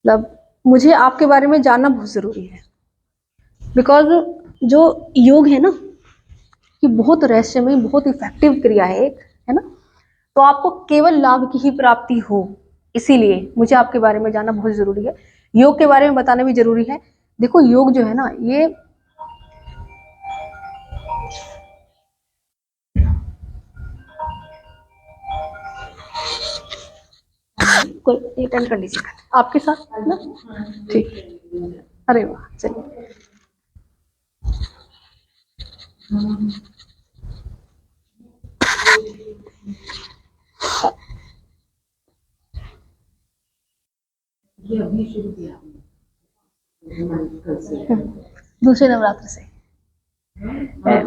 मतलब मुझे आपके बारे में जानना बहुत ज़रूरी है, बिकॉज जो योग है ना, कि बहुत रहस्यमय, बहुत इफेक्टिव क्रिया है एक, है ना। तो आपको केवल लाभ की ही प्राप्ति हो, इसीलिए मुझे आपके बारे में जानना बहुत जरूरी है। योग के बारे में बताना भी जरूरी है। देखो योग जो है ना, ये कोई अटेंड कर लीजिए आपके साथ ना, ठीक। अरे वाह, चलिए। दूसरे नवरात्र से,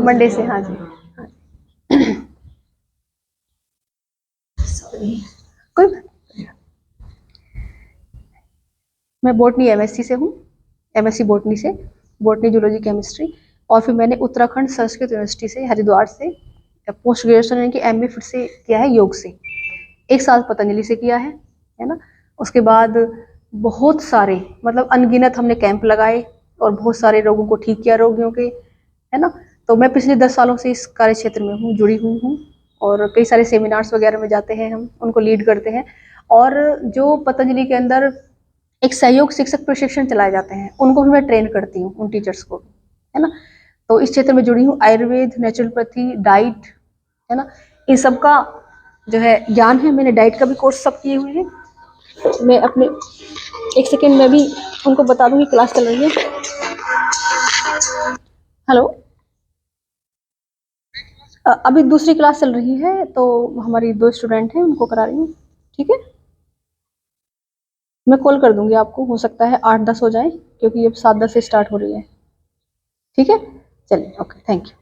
मंडे से, हाँ जी, हाँ जी। सॉरी, कोई बात नहीं। मैं बोटनी एमएससी से हूँ, एमएससी बोटनी से, बोटनी जूलॉजी केमिस्ट्री। और फिर मैंने उत्तराखंड संस्कृत यूनिवर्सिटी से, हरिद्वार से पोस्ट ग्रेजुएशन यानी कि एमए फिर से किया है योग से। 1 साल पतंजलि से किया है ना। उसके बाद बहुत सारे, मतलब अनगिनत हमने कैंप लगाए और बहुत सारे रोगों को ठीक किया, रोगियों के, है ना। तो मैं पिछले 10 सालों से इस कार्य क्षेत्र में हूँ, जुड़ी हुई हूँ। और कई सारे सेमिनार्स वगैरह में जाते हैं, हम उनको लीड करते हैं। और जो पतंजलि के अंदर एक सहयोग शिक्षक प्रशिक्षण चलाए जाते हैं, उनको भी मैं ट्रेन करती हूँ, उन टीचर्स को, है ना। तो इस क्षेत्र में जुड़ी हूँ। आयुर्वेद, नेचुरोपैथी, डाइट, है ना, इन सब का जो है ज्ञान है। मैंने डाइट का भी कोर्स सब किए हुए हैं। मैं अपने 1 सेकेंड में भी उनको बता दूंगी, क्लास चल रही है। हेलो, अभी दूसरी क्लास चल रही है, तो हमारी 2 स्टूडेंट हैं, उनको करा रही हूँ। ठीक है, मैं कॉल कर दूंगी आपको, हो सकता है 8-10 हो जाए, क्योंकि अब 7-10 से स्टार्ट हो रही है। ठीक है, चलिए, ओके, थैंक यू।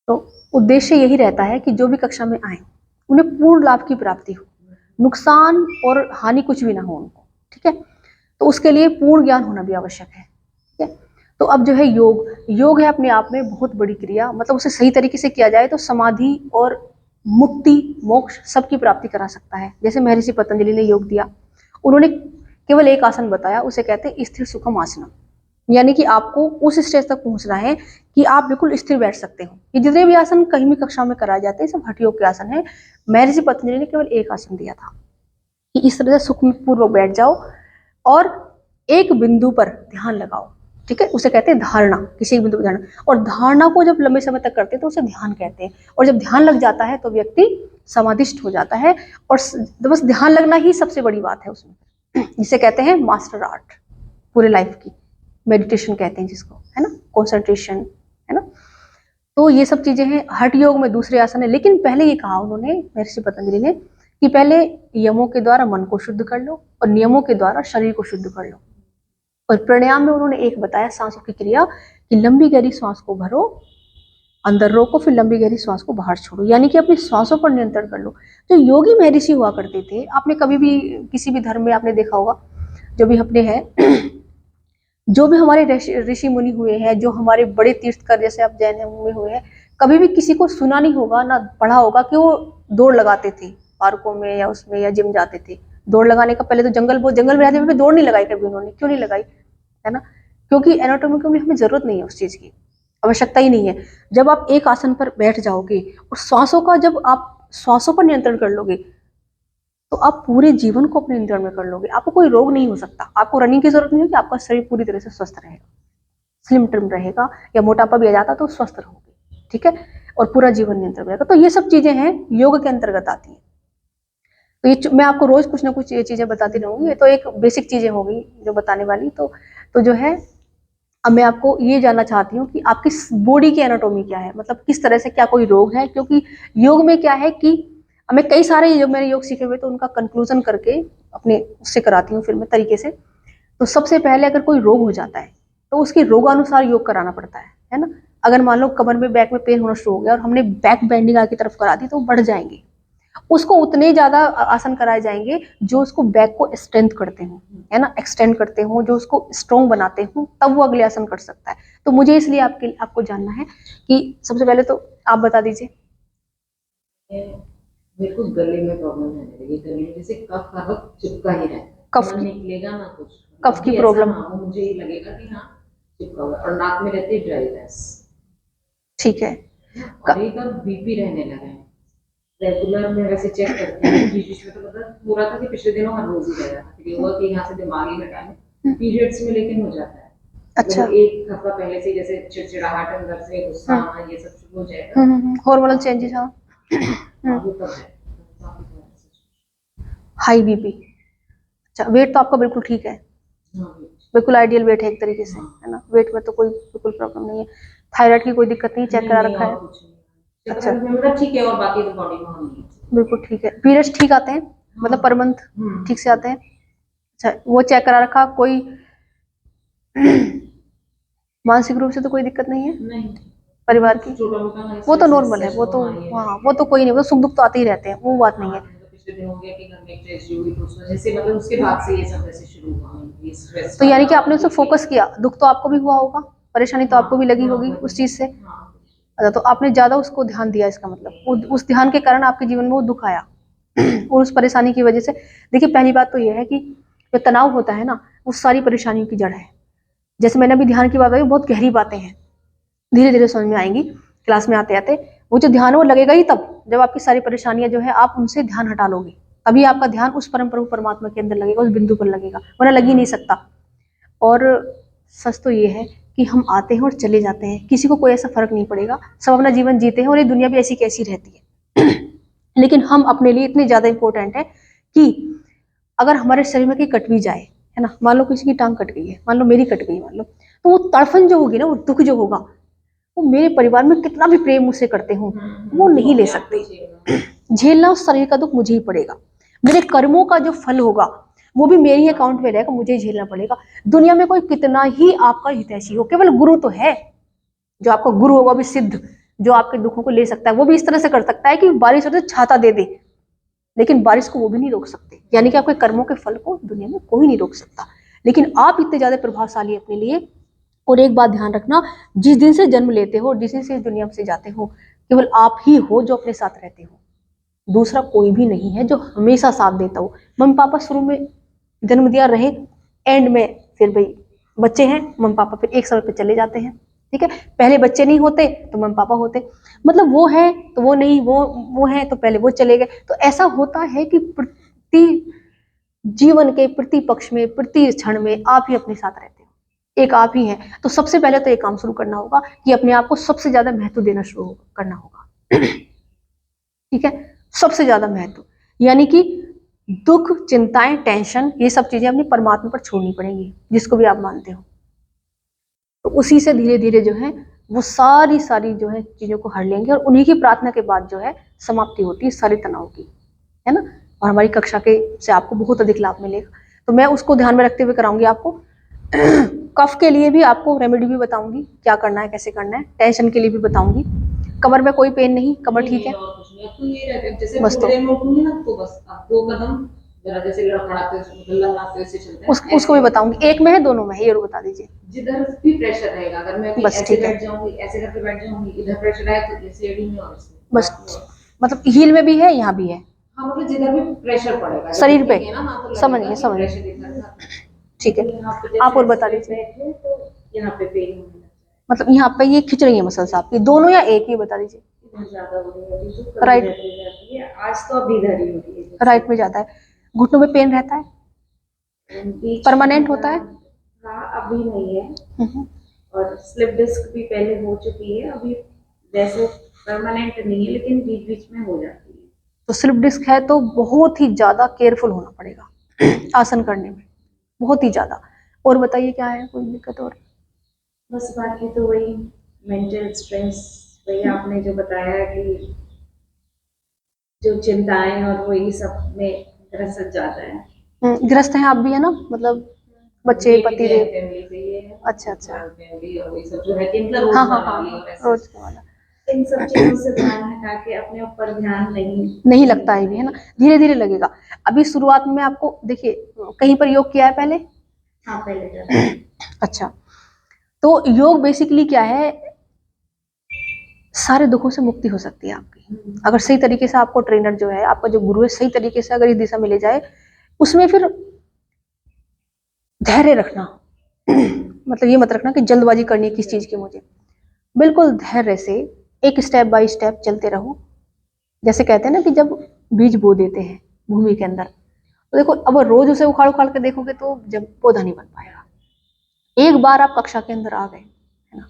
तो उद्देश्य यही रहता है कि जो भी कक्षा में आए, उन्हें पूर्ण लाभ की प्राप्ति हो, नुकसान और हानि कुछ भी ना हो उनको। ठीक है, तो उसके लिए पूर्ण ज्ञान होना भी आवश्यक है। ठीक है, तो अब जो है योग, योग है अपने आप में बहुत बड़ी क्रिया, मतलब उसे सही तरीके से किया जाए तो समाधि और मुक्ति, मोक्ष सबकी प्राप्ति करा सकता है। जैसे महर्षि पतंजलि ने योग दिया, उन्होंने केवल एक आसन बताया, उसे कहते हैं स्थिर सुखम आसनम। यानी कि आपको उस स्टेज तक पहुंचना है कि आप बिल्कुल स्थिर बैठ सकते हो। ये जितने भी आसन कहीं भी कक्षा में कराए जाते हैं, सब हठ योग के आसन है। महर्षि पतंजलि ने केवल एक आसन दिया था कि इस तरह से सुख पूर्वक बैठ जाओ और एक बिंदु पर ध्यान लगाओ। ठीक है, उसे कहते हैं धारणा, किसी बिंदु पर धारणा। और धारणा को जब लंबे समय तक करते हैं तो उसे ध्यान कहते हैं। और जब ध्यान लग जाता है तो व्यक्ति समाधिष्ट हो जाता है। और बस ध्यान लगना ही सबसे बड़ी बात है उसमें, जिसे कहते हैं मास्टर आर्ट पूरे लाइफ की, मेडिटेशन कहते हैं जिसको, है ना, कंसंट्रेशन, है ना। तो ये सब चीजें हैं। हठ योग में दूसरे आसन है, लेकिन पहले ये कहा उन्होंने, महर्षि पतंजलि ने, कि पहले यमों के द्वारा मन को शुद्ध कर लो और नियमों के द्वारा शरीर को शुद्ध कर लो। और प्राणायाम में उन्होंने एक बताया, सांसों की क्रिया, कि लंबी गहरी सांस को भरो, अंदर रोको, फिर लंबी गहरी सांस को बाहर छोड़ो, यानी कि अपनी सांसों पर नियंत्रण कर लो। जो योगी महर्षि हुआ करते थे, आपने कभी भी किसी भी धर्म में आपने देखा होगा, जो भी अपने हैं, जो भी हमारे ऋषि मुनि हुए हैं, जो हमारे बड़े तीर्थकर जैसे आप जैन में हुए हैं, कभी भी किसी को सुना नहीं होगा ना पढ़ा होगा कि वो दौड़ लगाते थे पार्कों में या उसमें, या जिम जाते थे। दौड़ लगाने का पहले तो जंगल में रहते हुए दौड़ नहीं लगाई कभी उन्होंने, क्यों नहीं लगाई, है ना। क्योंकि एनाटॉमिकली हमें जरूरत नहीं है उस चीज की, आवश्यकता ही नहीं है। जब आप एक आसन पर बैठ जाओगे और श्वासों का, जब आप श्वासों पर नियंत्रण कर लोगे, तो आप पूरे जीवन को अपने नियंत्रण में कर लोगे। आपको कोई रोग नहीं हो सकता, आपको रनिंग की जरूरत नहीं है, कि आपका शरीर पूरी तरह से स्वस्थ रहेगा, स्लिम ट्रिम रहेगा, या मोटापा भी आ जाता तो स्वस्थ रहोगे। ठीक है, और पूरा जीवन नियंत्रण रहेगा। तो ये सब चीजें हैं, योग के अंतर्गत आती हैं। तो ये मैं आपको रोज कुछ ना कुछ ये चीजें बताती रहूंगी। ये तो एक बेसिक चीजें होगी जो बताने वाली। तो जो है, अब मैं आपको ये जानना चाहती हूँ कि आपकी बॉडी की एनाटोमी क्या है, मतलब किस तरह से, क्या कोई रोग है। क्योंकि योग में क्या है कि मैं कई सारे जो मैंने योग सीखे हुए, तो उनका कंक्लूजन करके अपने उससे कराती हूँ फिर मैं तरीके से। तो सबसे पहले अगर कोई रोग हो जाता है, तो उसके रोगानुसार योग कराना पड़ता है ना। अगर मान लो कमर में, बैक में पेन होना शुरू हो गया और हमने बैक बेंडिंग की तरफ करा दी, तो बढ़ जाएंगे। उसको उतने ज्यादा आसन कराए जाएंगे जो उसको बैक को स्ट्रेंथ करते हो, है ना, एक्सटेंड करते हो, जो उसको स्ट्रॉन्ग बनाते हो, तब वो अगले आसन कर सकता है। तो मुझे इसलिए आपको जानना है कि सबसे पहले तो आप बता दीजिए। मेरे को गले में प्रॉब्लम रहने लगी, गले में जैसे कफ हर वक्त चिपका ही रहता है, कफ ना की निकलेगा ना कुछ। कफ की अभी ऐसा प्रॉब्लम, ना हो, मुझे ये लगेगा कि हाँ चिपका हुआ है। और नाक में रहती है ड्राईनेस, ठीक है। और एक बार बीपी रहने लगा है। रेगुलर मैं वैसे चेक करती हूँ, बीच बीच में तो मतलब पूरा था कि पिछले दिनों हर रोज ही रह रहा था, फिर ये हुआ कि यहाँ से दिमाग ही हटा लें पीरियड्स में, लेकिन हो जाता है। अच्छा। मतलब एक हफ्ता पहले से जैसे चिड़चिड़ाहट, अंदर से गुस्सा आना, ये सब शुरू हो जाएगा। हार्मोनल चेंजेस, हाँ। हाँ, वो तब है। हाई बीपी, अच्छा। वेट तो आपका बिल्कुल ठीक है, हाँ, बिल्कुल आइडियल वेट है एक तरीके से, है ना, वेट में तो कोई बिल्कुल प्रॉब्लम नहीं है। थायराइड की कोई दिक्कत नहीं, चेक नहीं करा नहीं, रखा और है? कुछ नहीं, अच्छा, मतलब ठीक है, और बाकी तो बॉडी में हम नहीं। बिल्कुल ठीक है। पीरियड्स ठीक आते हैं, मतलब पर मंथ ठीक से आते हैं? अच्छा, वो चेक करा रखा? कोई मानसिक रूप से तो कोई दिक्कत नहीं है नहीं, परिवार की? छोटा मोटा वो तो नॉर्मल है, स्ट्रेस वो तो तो, हाँ ये हाँ, है। वो तो कोई नहीं, वो सुख दुख तो आते ही रहते हैं, वो बात नहीं हाँ, है। मतलब पिछले दिन हो गया कि घर में एक टेस्ट हुई, तो उस वजह से मतलब उसके बाद से ये सब ऐसे शुरू हुआ, ये स्ट्रेस तो यानी कि वाला आपने उसे बीपी। फोकस किया, दुख तो आपको भी हुआ होगा, परेशानी तो हाँ आपको भी लगी हाँ, होगी उस चीज से। हाँ। अच्छा, तो आपने ज्यादा उसको ध्यान दिया, इसका मतलब उस ध्यान के कारण आपके जीवन में वो दुख आया और उस परेशानी की वजह से। देखिए, पहली बात तो ये है कि जो तनाव होता है ना, वो सारी परेशानियों की जड़ है। जैसे मैंने अभी ध्यान की बात बताई, बहुत गहरी बातें हैं, धीरे धीरे समझ में आएंगी क्लास में आते आते। वो जो ध्यान है वो लगेगा ही तब जब आपकी सारी परेशानियां जो है आप उनसे ध्यान हटा लोगे, तभी आपका ध्यान उस परम प्रभु परमात्मा के अंदर लगेगा, उस बिंदु पर लगेगा, वरना लग ही नहीं सकता। और सच तो ये है कि हम आते हैं और चले जाते हैं, किसी को कोई ऐसा फर्क नहीं पड़ेगा, सब अपना जीवन जीते हैं और ये दुनिया भी ऐसी कैसी रहती है लेकिन हम अपने लिए इतने ज्यादा इंपॉर्टेंट है कि अगर हमारे शरीर में कहीं कट भी जाए, है ना, मान लो किसी की टांग कट गई है, मान लो मेरी कट गई, मान लो, तो वो तड़फन जो होगी ना, वो दुख जो होगा, वो मेरे परिवार में कितना भी प्रेम मुझसे करते हो वो जो नहीं ले अपने आप को सकते। झेलना। झेलना उस शरीर का दुख मुझे ही पड़ेगा, मेरे कर्मों का जो फल होगा वो भी मेरे ही अकाउंट में रहेगा, मुझे ही झेलना पड़ेगा। दुनिया में कोई कितना ही आपका हितैषी हो, केवल गुरु तो है, जो आपका गुरु होगा भी सिद्ध, जो आपके दुखों को ले सकता है, वो भी इस तरह से कर सकता है कि बारिश होते छाता दे दे, लेकिन बारिश को वो भी नहीं रोक सकते। यानी कि आपके कर्मों के फल को दुनिया में कोई नहीं रोक सकता, लेकिन आप इतने ज्यादा प्रभावशाली अपने लिए। और एक बात ध्यान रखना, जिस दिन से जन्म लेते हो, जिस दिन से इस दुनिया से जाते हो, केवल आप ही हो जो अपने साथ रहते हो, दूसरा कोई भी नहीं है जो हमेशा साथ देता हो। मम्मी पापा शुरू में जन्म दिया रहे, एंड में फिर भाई बच्चे हैं, मम्मी पापा फिर एक समय पे चले जाते हैं, ठीक है। पहले बच्चे नहीं होते तो मम्मी पापा होते, मतलब वो है तो वो नहीं, वो है तो पहले वो चले गए। तो ऐसा होता है कि प्रति जीवन के प्रति पक्ष में, प्रति क्षण में आप ही अपने साथ रहते हो, एक आप ही है। तो सबसे पहले तो एक काम शुरू करना होगा कि अपने आप को सबसे ज्यादा महत्व देना शुरू करना होगा ठीक है, सबसे ज्यादा महत्व, यानी कि दुख, चिंताएं, टेंशन, ये सब चीजें अपनी परमात्मा पर छोड़नी पड़ेंगी, जिसको भी आप मानते हो। तो उसी से धीरे धीरे जो है वो सारी सारी जो है चीजों को हर लेंगे, और उन्हीं की प्रार्थना के बाद जो है समाप्ति होती है सारे तनाव की, है ना। और हमारी कक्षा के से आपको बहुत अधिक लाभ मिलेगा, तो मैं उसको ध्यान में रखते हुए कराऊंगी आपको कफ के लिए भी आपको रेमेडी भी बताऊंगी, क्या करना है, कैसे करना है। टेंशन के लिए भी बताऊंगी। कमर में कोई पेन नहीं, कमर ठीक है? और कुछ नहीं, अब तो ये रहता है जैसे बस थोड़ी तो देर में उठूंगी ना, तो बस अब 2 कदम जरा जैसे लड़खड़ाते लड़ाते वैसे चलते हैं, उसको भी ऐसे बताऊंगी, एक में है दोनों में है, ये बता दीजिए। जिधर भी प्रेशर रहेगा, अगर मैं बस ऐसे ठीक है, बैठ जाऊंगी, ऐसे करके बैठ जाऊंगी, इधर प्रेशर आए तो ऐसे एडी में और इसमें बस, मतलब हील में भी है, यहाँ भी है, हाँ, मतलब जिधर भी प्रेशर पड़ेगा, जब शरीर पे, उठेंगे ना तो समझ लगेगा गए कि समझ गए, प्रेशर इधर था। ठीक है। यहाँ पे आप जैसे और ऐसे बता दीजिए, बैठे तो यहाँ पे पेन होने लगता मतलब यहाँ पे ये खिंच रही है मसल्स आपकी, दोनों या एक ही, बता दीजिए। है, इधर ज्यादा हो रही है अभी, तो कभी राइट, रहती रहती है, आज तो अभी इधर ही हो रही है जैसे। राइट में ज्यादा है। घुटनों में पेन रहता है, बीच में परमानेंट होता है? मतलब हाँ अभी नहीं है, और स्लिप डिस्क भी पहले हो चुकी है, अभी वैसे परमानेंट नहीं है, लेकिन बीच बीच में हो जाती है। तो स्लिप डिस्क है तो बहुत ही ज्यादा केयरफुल होना पड़ेगा आसन करने में, बहुत ही ज्यादा। और बताइए क्या है, कोई दिक्कत और? बस बाकी तो वही मेंटल स्ट्रेस, वही आपने जो बताया कि जो चिंताएं और वही सब में ग्रसित जाता है। ग्रस्त हैं आप भी, है ना, मतलब बच्चे, ये भी पति जैन देव? फैमिली से ही है, अच्छा अच्छा, विशाल फैमिली और वही सब जो है कि मतलब हाँ हाँ रोजमर्रा हाँ वाली हाँ, और ऐसे रोज का वाला। इन सब चीजों से ध्यान हटा के अपने ऊपर ध्यान नहीं लगता है भी, है ना, धीरे धीरे लगेगा। अभी शुरुआत में आपको देखिए कहीं पर योग किया है पहले? हाँ पहले कर। अच्छा, तो योग बेसिकली क्या है, सारे दुखों से मुक्ति हो सकती है आपकी, अगर सही तरीके से आपको ट्रेनर जो है, आपका जो गुरु है, सही तरीके से अगर इस दिशा में ले जाए, उसमें फिर धैर्य रखना मतलब ये मत रखना कि जल्दबाजी करनी है किस चीज की मुझे, बिल्कुल धैर्य से एक स्टेप बाय स्टेप चलते रहो। जैसे कहते हैं ना कि जब बीज बो देते हैं भूमि के अंदर, तो देखो अब रोज उसे उखाड़ उखाड़ के देखोगे तो जब पौधा नहीं बन पाएगा। एक बार आप कक्षा के अंदर आ गए, है ना,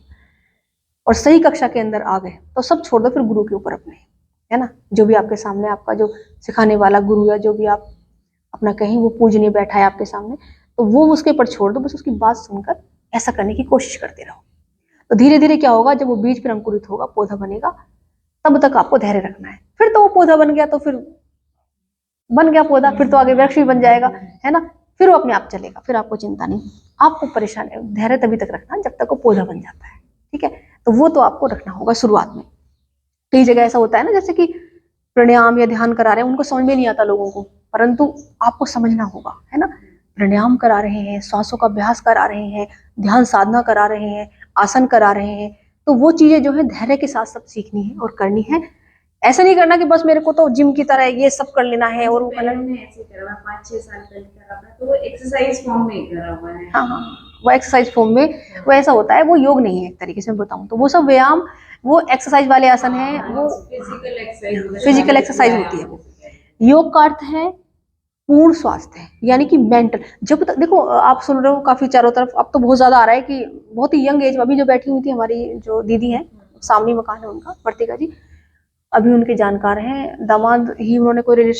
और सही कक्षा के अंदर आ गए, तो सब छोड़ दो फिर गुरु के ऊपर अपने, है ना, जो भी आपके सामने आपका जो सिखाने वाला गुरु या जो भी आप अपना कहीं वो पूजनीय बैठा है आपके सामने, तो वो उसके ऊपर छोड़ दो, बस उसकी बात सुनकर ऐसा करने की कोशिश करते रहो। तो धीरे धीरे क्या होगा, जब वो बीज फिर अंकुरित होगा, पौधा बनेगा, तब तक आपको धैर्य रखना है। फिर तो वो पौधा बन गया, तो फिर बन गया पौधा, फिर तो आगे वृक्ष भी बन जाएगा, है ना, फिर वो अपने आप चलेगा, फिर आपको चिंता नहीं। आपको परेशान धैर्य तभी तक रखना जब तक वो पौधा बन जाता है, ठीक है, तो वो तो आपको रखना होगा शुरुआत में। कई जगह ऐसा होता है ना, जैसे कि प्राणायाम या ध्यान करा रहे हैं, उनको समझ में नहीं आता लोगों को, परंतु आपको समझना होगा, है ना, प्राणायाम करा रहे हैं, श्वासों का अभ्यास करा रहे हैं, ध्यान साधना करा रहे हैं, आसन करा रहे हैं, तो वो चीजें जो है धैर्य के साथ सब सीखनी है और करनी है। ऐसा नहीं करना कि बस मेरे को तो जिम की तरह ये सब कर लेना है और वो पहले मैंने ऐसे करा हुआ 5-6 साल पहले करा था, तो वो एक्सरसाइज फॉर्म में करा हुआ है। हाँ, वो एक्सरसाइज फॉर्म में वो ऐसा होता है, वो योग नहीं है एक तरीके से बताऊं तो, वो सब व्यायाम, वो एक्सरसाइज वाले आसन है, वो फिजिकल एक्सरसाइज होती है। वो योग का अर्थ है पूर्ण स्वास्थ्य, यानी कि मेंटल। जब तक देखो आप सुन रहे हो काफी चारों तरफ, अब तो बहुत ज्यादा आ रहा है कि बहुत ही यंग एज में, अभी जो बैठी हुई थी हमारी जो दीदी है, सामने मकान है उनका, वर्तिका जी, अभी उनके जानकार हैं, दामाद ही उन्होंने कोई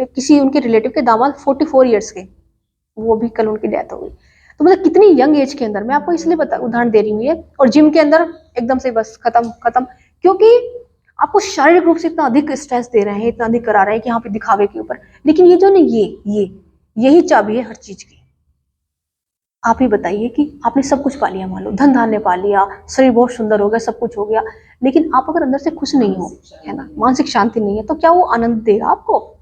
किसी उनके रिलेटिव के दामाद 44 ईयर्स के, वो भी कल उनकी डेथ हो गई। तो मतलब कितनी यंग एज के अंदर, मैं आपको इसलिए उदाहरण दे रही हूँ ये, और जिम के अंदर एकदम से बस खत्म खत्म, क्योंकि आपको शारीरिक रूप से इतना अधिक स्ट्रेस दे रहे हैं, इतना अधिक करा रहे हैं कि यहाँ पे दिखावे के ऊपर, लेकिन ये जो ना यही चाबी है हर चीज की। आप ही बताइए कि आपने सब कुछ पा लिया, मान लो धन धान्य पा लिया, शरीर बहुत सुंदर हो गया, सब कुछ हो गया, लेकिन आप अगर अंदर से खुश नहीं हो, है ना, मानसिक शांति नहीं है, तो क्या वो आनंद देगा आपको?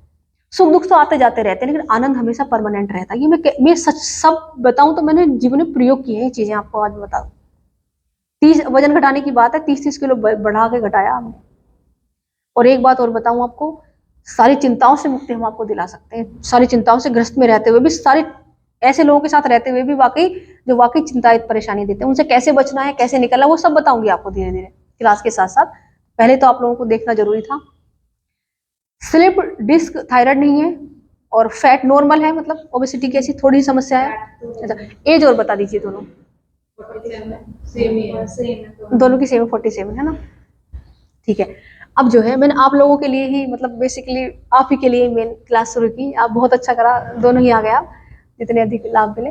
सुख दुख तो आते जाते रहते हैं, लेकिन आनंद हमेशा परमानेंट रहता है। ये मैं सच सब बताऊं तो मैंने जीवन में प्रयोग किए हैं ये चीजें, आपको आज बता दूं। 30 वजन घटाने की बात है, 30-30 किलो बढ़ा के घटाया हमने। और एक बात और बताऊं आपको, सारी चिंताओं से मुक्ति हम आपको दिला सकते हैं, सारी चिंताओं से ग्रस्त में रहते हुए भी, सारे ऐसे लोगों के साथ रहते हुए भी वाकई जो वाकई चिंता परेशानी देते हैं, उनसे कैसे बचना है, कैसे निकलना, वो सब बताऊंगी आपको धीरे धीरे क्लास के साथ साथ। पहले तो आप लोगों को देखना जरूरी था, स्लिप डिस्क थायराइड नहीं है, और फैट नॉर्मल है, मतलब ओबेसिटी की ऐसी थोड़ी समस्या है। अच्छा, एज और बता दीजिए दोनों, दोनों की सेम 47 है ना, ठीक है। अब जो है मैंने आप लोगों के लिए ही, मतलब बेसिकली आप ही के लिए मेन क्लास शुरू की, आप बहुत अच्छा करा, दोनों ही आ गए आप, जितने अधिक लाभ मिले।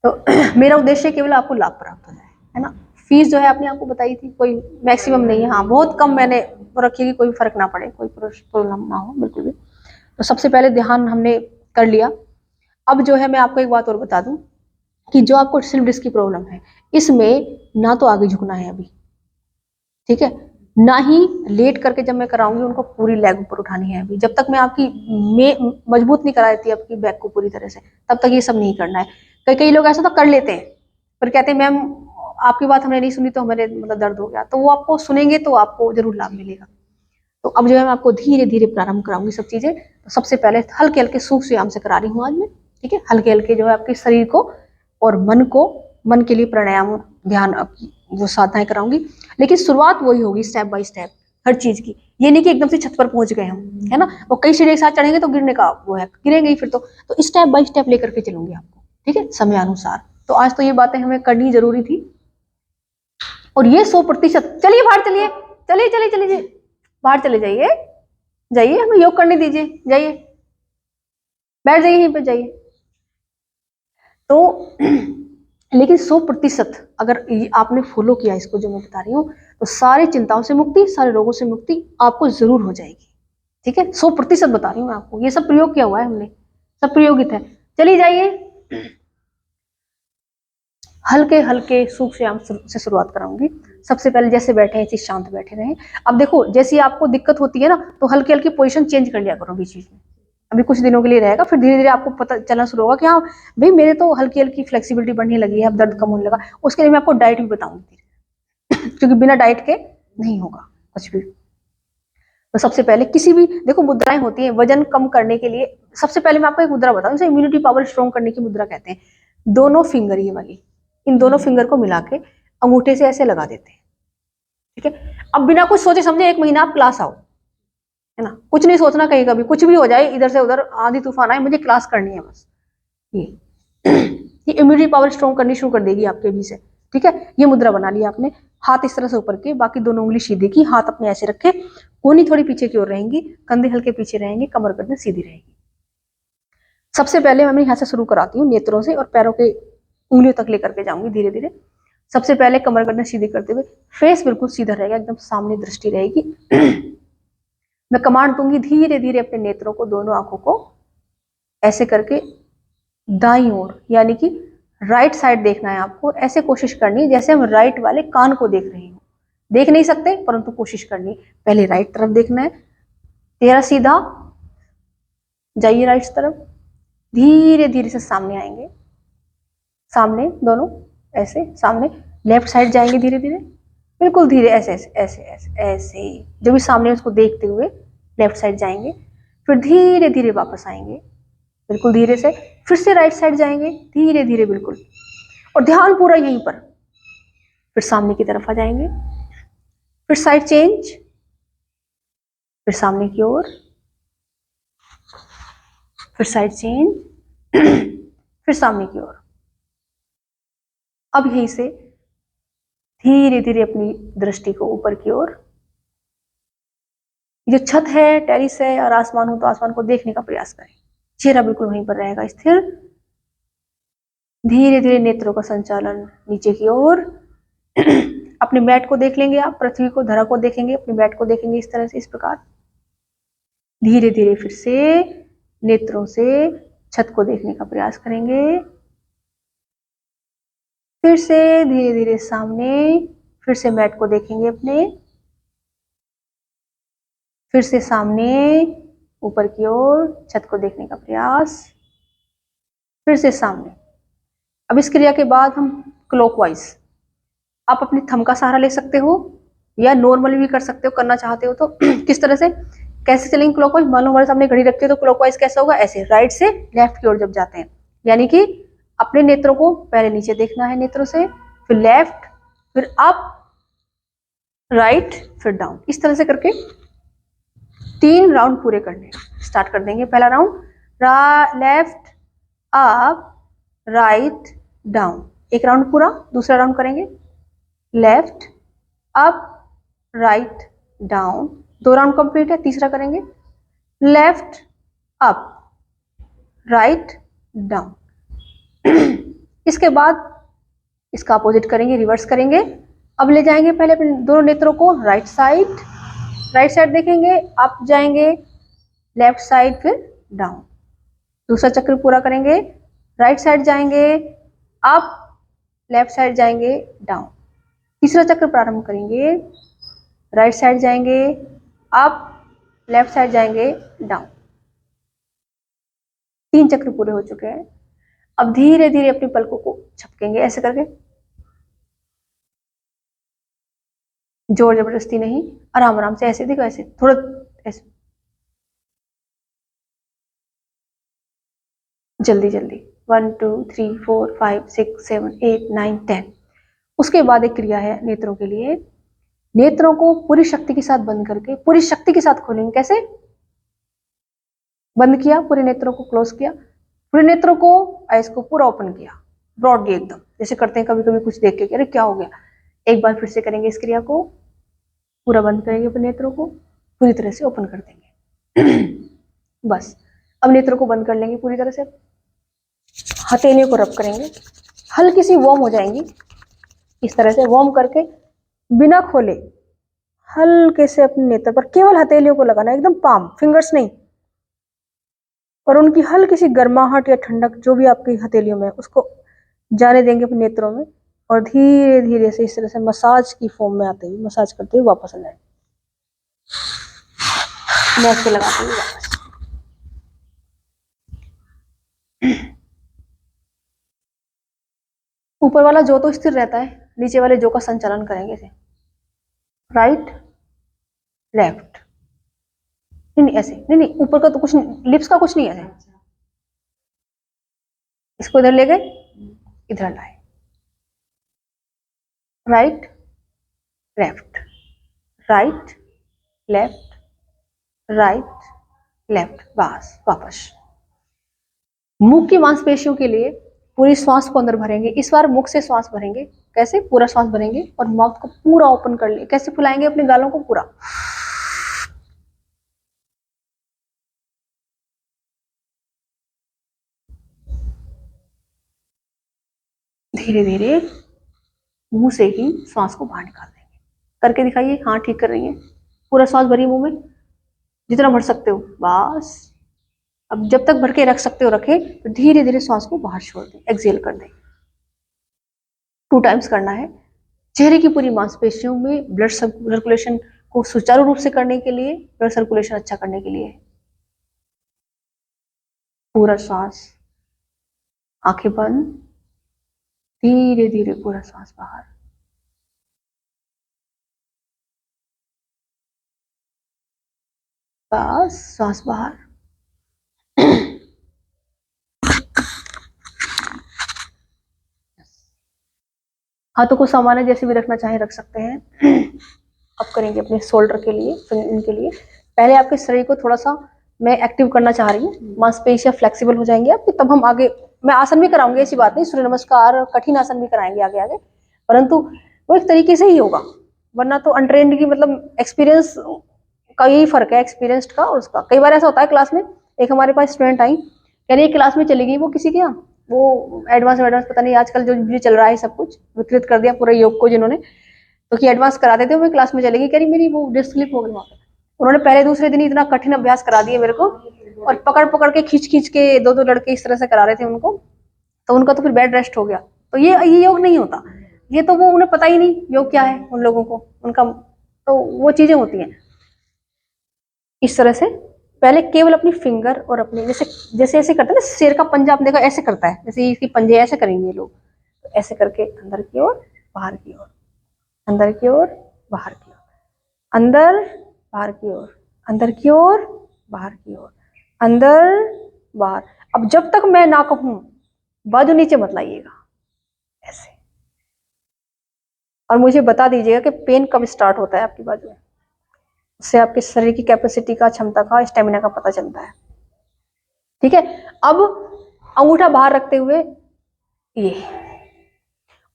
तो मेरा उद्देश्य केवल आपको लाभ प्राप्त हो जाए, है ना। फीस जो है आपने आपको बताई थी, कोई मैक्सिमम नहीं है, हाँ बहुत कम मैंने रखी, कोई फर्क ना पड़े, कोई प्रॉब्लम ना हो बिल्कुल भी। तो सबसे पहले ध्यान हमने कर लिया। अब जो है मैं आपको एक बात और बता दूं कि जो आपको स्लिप डिस्क की प्रॉब्लम है, इसमें ना तो आगे झुकना है अभी, ठीक है, ना ही लेट करके जब मैं कराऊंगी उनको पूरी लेग ऊपर उठानी है अभी, जब तक मैं आपकी मजबूत नहीं कराती आपकी बैक को पूरी तरह से, तब तक ये सब नहीं करना है। कई लोग ऐसा तो कर लेते हैं, पर कहते हैं मैम आपकी बात हमने नहीं सुनी तो हमारे मतलब दर्द हो गया, तो वो आपको सुनेंगे तो आपको जरूर लाभ मिलेगा। तो अब जो है मैं आपको धीरे धीरे प्रारंभ कराऊंगी सब चीजें। तो सबसे पहले हल्के हल्के सूक्ष्म व्यायाम से करा रही हूँ आज मैं, ठीक है, हल्के हल्के जो है आपके शरीर को और मन के लिए प्राणायाम ध्यान वो साधनाएं कराऊंगी, लेकिन शुरुआत वही होगी स्टेप बाय स्टेप हर चीज की। ये नहीं कि एकदम से छत पर पहुंच गए हम, है ना, वो कई सीढ़ी एक साथ चढ़ेंगे तो गिरने का वो है, गिरेंगे ही फिर तो स्टेप बाय स्टेप लेकर के चलूंगी आपको, ठीक है, समय अनुसार। तो आज तो ये बातें हमें करनी जरूरी थी, और ये 100%। चलिए बाहर चलिए, चलिए चलिए चलिए बाहर चले जाइए, जाइए हमें योग करने दीजिए, जाइए बैठ जाइए यहीं पे जाइए। तो लेकिन 100% अगर आपने फॉलो किया इसको जो मैं बता रही हूँ, तो सारी चिंताओं से मुक्ति, सारे रोगों से मुक्ति आपको जरूर हो जाएगी, ठीक है, 100% बता रही हूँ मैं आपको, ये सब प्रयोग किया हुआ है हमने, सब प्रयोगित है। चलिए जाइए, हल्के हल्के सूक्ष्म व्यायाम से शुरुआत कराऊंगी। सबसे पहले जैसे बैठे हैं ऐसे शांत बैठे रहें। अब देखो जैसी आपको दिक्कत होती है ना, तो हल्की हल्की पोजीशन चेंज कर लिया करो बीच बीच में। अभी कुछ दिनों के लिए रहेगा, फिर धीरे धीरे आपको पता चलना शुरू होगा कि हाँ भाई मेरे तो हल्की हल्की फ्लेक्सिबिलिटी बढ़ने लगी है, अब दर्द कम होने लगा। उसके लिए मैं आपको डाइट भी बताऊंगी क्योंकि बिना डाइट के नहीं होगा कुछ भी। तो सबसे पहले किसी भी देखो मुद्राएं होती हैं वजन कम करने के लिए। सबसे पहले मैं आपको एक मुद्रा बताऊं, इसे इम्यूनिटी पावर स्ट्रॉन्ग करने की मुद्रा कहते हैं। दोनों फिंगर ये वाली, इन दोनों फिंगर को मिला के अंगूठे से ऐसे लगा देते हैं, ठीक है। अब बिना कुछ सोचे समझे 1 महीना आप क्लास आओ, है ना, कुछ नहीं सोचना कहीं कभी कुछ भी हो जाए, इधर से उधर आंधी तूफान आए, मुझे क्लास करनी है बस। ये इम्यूनिटी पावर स्ट्रॉन्ग करनी शुरू कर देगी आपके भी से, ठीक है। ये मुद्रा बना लिया आपने, हाथ इस तरह से ऊपर के, बाकी दोनों उंगली सीधी की, हाथ अपने ऐसे रखे, कोहनी थोड़ी पीछे की ओर रहेंगी, कंधे हल्के पीछे रहेंगे, कमर गर्दन सीधी रहेगी। सबसे पहले मैं यहाँ से शुरू कराती हूँ, नेत्रों से और पैरों के उंगलियों तक लेकर के जाऊंगी धीरे धीरे। सबसे पहले कमर गर्दन सीधी करते हुए, फेस बिल्कुल सीधा रहेगा, एकदम सामने दृष्टि रहेगी। मैं कमांड दूंगी, धीरे धीरे अपने नेत्रों को, दोनों आंखों को ऐसे करके दाईं ओर यानी कि राइट साइड देखना है आपको। ऐसे कोशिश करनी है जैसे हम राइट वाले कान को देख रहे हो, देख नहीं सकते परंतु कोशिश करनी है। पहले राइट तरफ देखना है, तेरा सीधा जाइए राइट तरफ, धीरे धीरे से सामने आएंगे, सामने दोनों ऐसे सामने, लेफ्ट साइड जाएंगे धीरे धीरे, बिल्कुल धीरे ऐसे ऐसे ऐसे ऐसे ऐसे, जो भी सामने उसको देखते हुए लेफ्ट साइड जाएंगे, फिर धीरे धीरे वापस आएंगे बिल्कुल धीरे से, फिर से राइट साइड जाएंगे धीरे धीरे बिल्कुल, और ध्यान पूरा यहीं पर, फिर सामने की तरफ आ जाएंगे, फिर साइड चेंज, फिर सामने की ओर, फिर साइड चेंज, फिर सामने की ओर। अब यहीं से धीरे धीरे अपनी दृष्टि को ऊपर की ओर, जो छत है, टेरिस है और आसमान हो तो आसमान को देखने का प्रयास करें, चेहरा बिल्कुल वहीं पर रहेगा स्थिर। धीरे धीरे नेत्रों का संचालन नीचे की ओर, अपने मैट को देख लेंगे आप, पृथ्वी को, धरा को देखेंगे, अपने मैट को देखेंगे इस तरह से, इस प्रकार। धीरे धीरे फिर से नेत्रों से छत को देखने का प्रयास करेंगे, फिर से धीरे धीरे सामने, फिर से मैट को देखेंगे अपने, फिर से सामने ऊपर की ओर छत को देखने का प्रयास, फिर से सामने। अब इस क्रिया के बाद हम क्लॉकवाइज, आप अपने थंब का सहारा ले सकते हो या नॉर्मली भी कर सकते हो, करना चाहते हो तो। किस तरह से, कैसे चलेंगे क्लॉकवाइज, मान लो हमारे सामने घड़ी रखते हो तो क्लॉकवाइज कैसा होगा, ऐसे राइट से लेफ्ट की ओर जब जाते हैं, यानी कि अपने नेत्रों को पहले नीचे देखना है नेत्रों से, फिर लेफ्ट, फिर अप, राइट, फिर डाउन, इस तरह से करके 3 राउंड पूरे करने। स्टार्ट कर देंगे। पहला round left, up, right, down, एक राउंड पूरा। दूसरा राउंड करेंगे left, up, right, down, 2 round complete है। तीसरा करेंगे लेफ्ट, अप, राइट, डाउन। इसके बाद इसका अपोजिट करेंगे, रिवर्स करेंगे। अब ले जाएंगे पहले अपने दोनों नेत्रों को राइट साइड देखेंगे, अप जाएंगे, लेफ्ट साइड, फिर डाउन। दूसरा चक्र पूरा करेंगे, राइट साइड जाएंगे, अप, लेफ्ट साइड जाएंगे, डाउन। तीसरा चक्र प्रारंभ करेंगे, राइट साइड जाएंगे, अप, लेफ्ट साइड जाएंगे, डाउन। 3 चक्र पूरे हो चुके हैं। अब धीरे धीरे अपनी पलकों को झपकेंगे ऐसे करके, जोर जबरदस्ती नहीं, आराम आराम से, ऐसे देखो, ऐसे थोड़ा ऐसे, जल्दी जल्दी। 1 2 3 4 5 6 7 8 9 10। उसके बाद एक क्रिया है नेत्रों के लिए, नेत्रों को पूरी शक्ति के साथ बंद करके पूरी शक्ति के साथ खोलेंगे। कैसे, बंद किया, पूरे नेत्रों को क्लोज किया, पूरे नेत्रों को, आइज को पूरा ओपन किया, ब्रॉडली एकदम, जैसे करते हैं कभी कभी कुछ देख के, अरे क्या हो गया। एक बार फिर से करेंगे इस क्रिया को, पूरा बंद करेंगे अपने नेत्रों को, पूरी तरह से ओपन कर देंगे। बस अब नेत्रों को बंद कर लेंगे पूरी तरह से, हथेलियों को रब करेंगे, हल्की सी वार्म हो जाएंगी, इस तरह से वार्म करके बिना खोले हल्के से अपने नेत्र पर केवल हथेलियों को लगाना, एकदम पाम, फिंगर्स नहीं, और उनकी हल्की सी गर्माहट या ठंडक जो भी आपकी हथेलियों में है उसको जाने देंगे अपने नेत्रों में। और धीरे धीरे से इस तरह से मसाज की फॉर्म में आते हुए, मसाज करते हुए वापस आ जाए, नेक पे लगाते हुए वापस। ऊपर वाला जो तो स्थिर रहता है, नीचे वाले जो का संचालन करेंगे ऐसे, राइट लेफ्ट, नहीं नहीं ऐसे, नहीं नहीं ऊपर का तो कुछ नहीं, लिप्स का कुछ नहीं है ऐसे। अच्छा इसको इधर ले गए, इधर लाए, right left, right left, right left, बस वापस। मुख की मांसपेशियों के लिए पूरी श्वास को अंदर भरेंगे, इस बार मुख से श्वास भरेंगे, कैसे पूरा श्वास भरेंगे और माउथ को पूरा ओपन कर लिए, कैसे फुलाएंगे अपने गालों को पूरा, धीरे धीरे मुंह से ही श्वास को बाहर निकाल देंगे। करके दिखाइए, हाँ ठीक कर रही है, पूरा श्वास भरिए मुंह में जितना भर सकते हो, बस। अब जब तक भर के रख सकते हो रखें, तो धीरे धीरे श्वास को बाहर छोड़ दें, एक्सेल कर दें। 2 टाइम्स करना है। चेहरे की पूरी मांसपेशियों में ब्लड सर्कुलेशन को सुचारू रूप से करने के लिए, ब्लड सर्कुलेशन अच्छा करने के लिए। पूरा श्वास, आंखें बंद, धीरे धीरे पूरा श्वास बाहर, बस श्वास बाहर। हाथों को सामान्य जैसे भी रखना चाहे रख सकते हैं। अब करेंगे अपने शोल्डर के लिए, इनके लिए पहले आपके शरीर को थोड़ा सा मैं एक्टिव करना चाह रही हूँ, मांसपेशियां फ्लेक्सिबल हो जाएंगी आपकी, तब हम आगे, मैं आसन भी कराऊंगी, ऐसी बात नहीं, सूर्य नमस्कार कठिन आसन भी कराएंगे आगे आगे, परंतु वो एक तरीके से ही होगा, वरना तो अनट्रेंड की मतलब एक्सपीरियंस का यही फर्क है, एक्सपीरियंस्ड का और उसका। कई बार ऐसा होता है क्लास में, एक हमारे पास स्टूडेंट आई, कह रही क्लास में चली गई वो किसी के यहाँ, वो एडवांस पता नहीं आजकल जो चल रहा है सब कुछ विकृत कर दिया पूरे योग को जिन्होंने, तो कि एडवांस करा देते हुए क्लास में चलेगी, कह रही मेरी वो डिस्क स्लिप हो गई वहां पर। उन्होंने पहले दूसरे दिन इतना कठिन अभ्यास करा दिए मेरे को, और पकड़ पकड़ के खींच खींच के 2 लड़के इस तरह से करा रहे थे उनको, तो उनका तो फिर बेड रेस्ट हो गया। तो ये योग नहीं होता, ये तो वो उन्हें पता ही नहीं योग क्या है उन लोगों को, उनका तो वो चीजें होती हैं इस तरह से। पहले केवल अपनी फिंगर और अपने जैसे जैसे ऐसे करते हैं ना, शेर का पंजा आपने देखा ऐसे करता है, जैसे इसकी पंजे ऐसे करेंगे ये लोग, तो ऐसे करके अंदर की ओर बाहर की ओर, अंदर की ओर बाहर की ओर, अंदर बाहर की ओर, अंदर की ओर बाहर की ओर, अंदर बाहर। अब जब तक मैं ना कहूं बाजू नीचे मत लाइएगा, ऐसे। और मुझे बता दीजिएगा कि पेन कब स्टार्ट होता है आपकी बाजू में, उससे आपके शरीर की कैपेसिटी का, क्षमता का, स्टेमिना का पता चलता है। ठीक है, अब अंगूठा बाहर रखते हुए ये,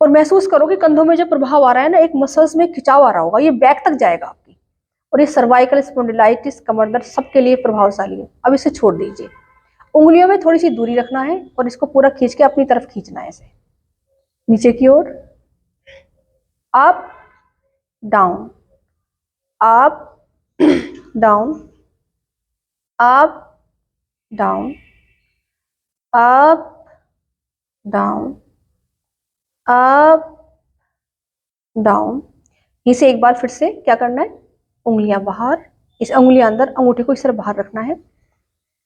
और महसूस करो कि कंधों में जो प्रभाव आ रहा है ना, एक मसल्स में खिंचाव आ रहा होगा, ये बैक तक जाएगा आपकी, और ये सर्वाइकल स्पॉन्डिलाइटिस, कमर दर्द सबके लिए प्रभावशाली है। अब इसे छोड़ दीजिए, उंगलियों में थोड़ी सी दूरी रखना है और इसको पूरा खींच के अपनी तरफ खींचना है, ऐसे नीचे की ओर, up down, up down, up down, up down, up down. इसे एक बार फिर से क्या करना है, उंगलियां बाहर, इस उंगलियां अंदर, अंगूठे को इस तरह बाहर रखना है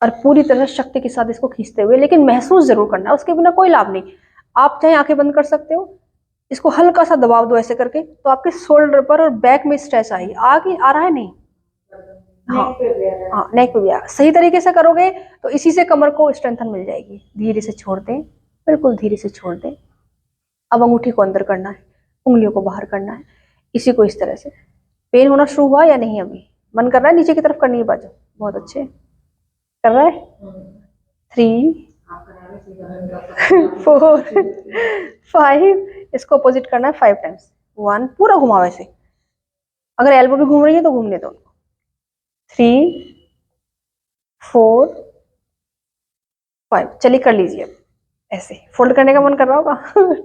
और पूरी तरह शक्ति के साथ इसको खींचते हुए, लेकिन महसूस जरूर करना है, उसके बिना कोई लाभ नहीं। आप चाहे आंखें बंद कर सकते हो, इसको हल्का सा दबाव दो ऐसे करके, तो आपके शोल्डर पर और बैक में स्ट्रेस आएगी, आ रहा है नहीं, हाँ हाँ नेक पे भी आया। सही तरीके से करोगे तो इसी से कमर को स्ट्रेंथन मिल जाएगी। धीरे से छोड़ दें, बिल्कुल धीरे से छोड़ दें। अब अंगूठी को अंदर करना है, उंगलियों को बाहर करना है, इसी को इस तरह से। पेन होना शुरू हुआ या नहीं, अभी मन कर रहा है नीचे की तरफ करनी है बाजू, बहुत अच्छे कर रहा है। 3 4 5, इसको अपोजिट करना है 5 टाइम्स। 1, पूरा घुमाओ ऐसे, अगर एल्बो भी घूम रही है तो घूमने दो। 3 4 5, चलिए कर लीजिए ऐसे, फोल्ड करने का मन कर रहा होगा।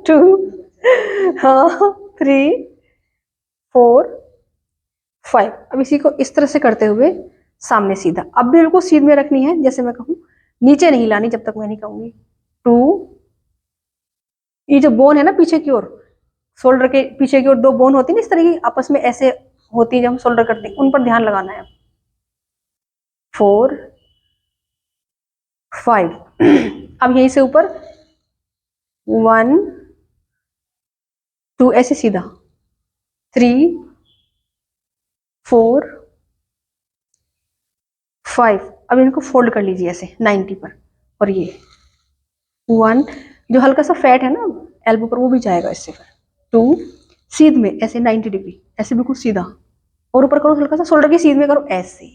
2 हाँ 3 4 5। अब इसी को इस तरह से करते हुए सामने सीधा, अब भी बिल्कुल सीध में रखनी है जैसे मैं कहूँ, नीचे नहीं लानी जब तक मैं नहीं कहूंगी। 2, ये जो बोन है ना पीछे की ओर, शोल्डर के पीछे की ओर दो बोन होती है ना इस तरह की आपस में ऐसे होती है जब हम शोल्डर करते हैं, उन पर ध्यान लगाना है। 4 5 अब यहीं से ऊपर 1 2 ऐसे सीधा 3 4 5। अब इनको फोल्ड कर लीजिए ऐसे 90 पर, और ये 1 जो हल्का सा फैट है ना एल्बो पर वो भी जाएगा इससे। फिर 2 सीध में ऐसे 90 डिग्री ऐसे बिल्कुल सीधा, और ऊपर करो हल्का सा शोल्डर की सीध में करो ऐसे।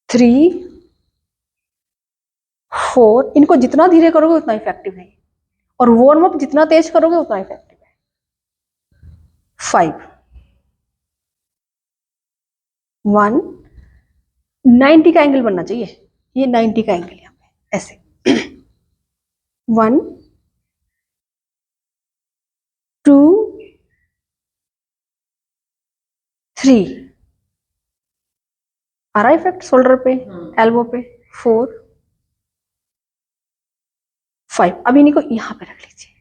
3 4 इनको जितना धीरे करोगे उतना इफेक्टिव है, और वार्म अप जितना तेज करोगे उतना इफेक्टिव है। 5 1 90 का एंगल बनना चाहिए, ये 90 का एंगल यहाँ पे ऐसे 1 2 3 आ रहा इफेक्ट शोल्डर पे एल्बो पे। 4 5 अब इन्हीं को यहाँ पे रख लीजिए,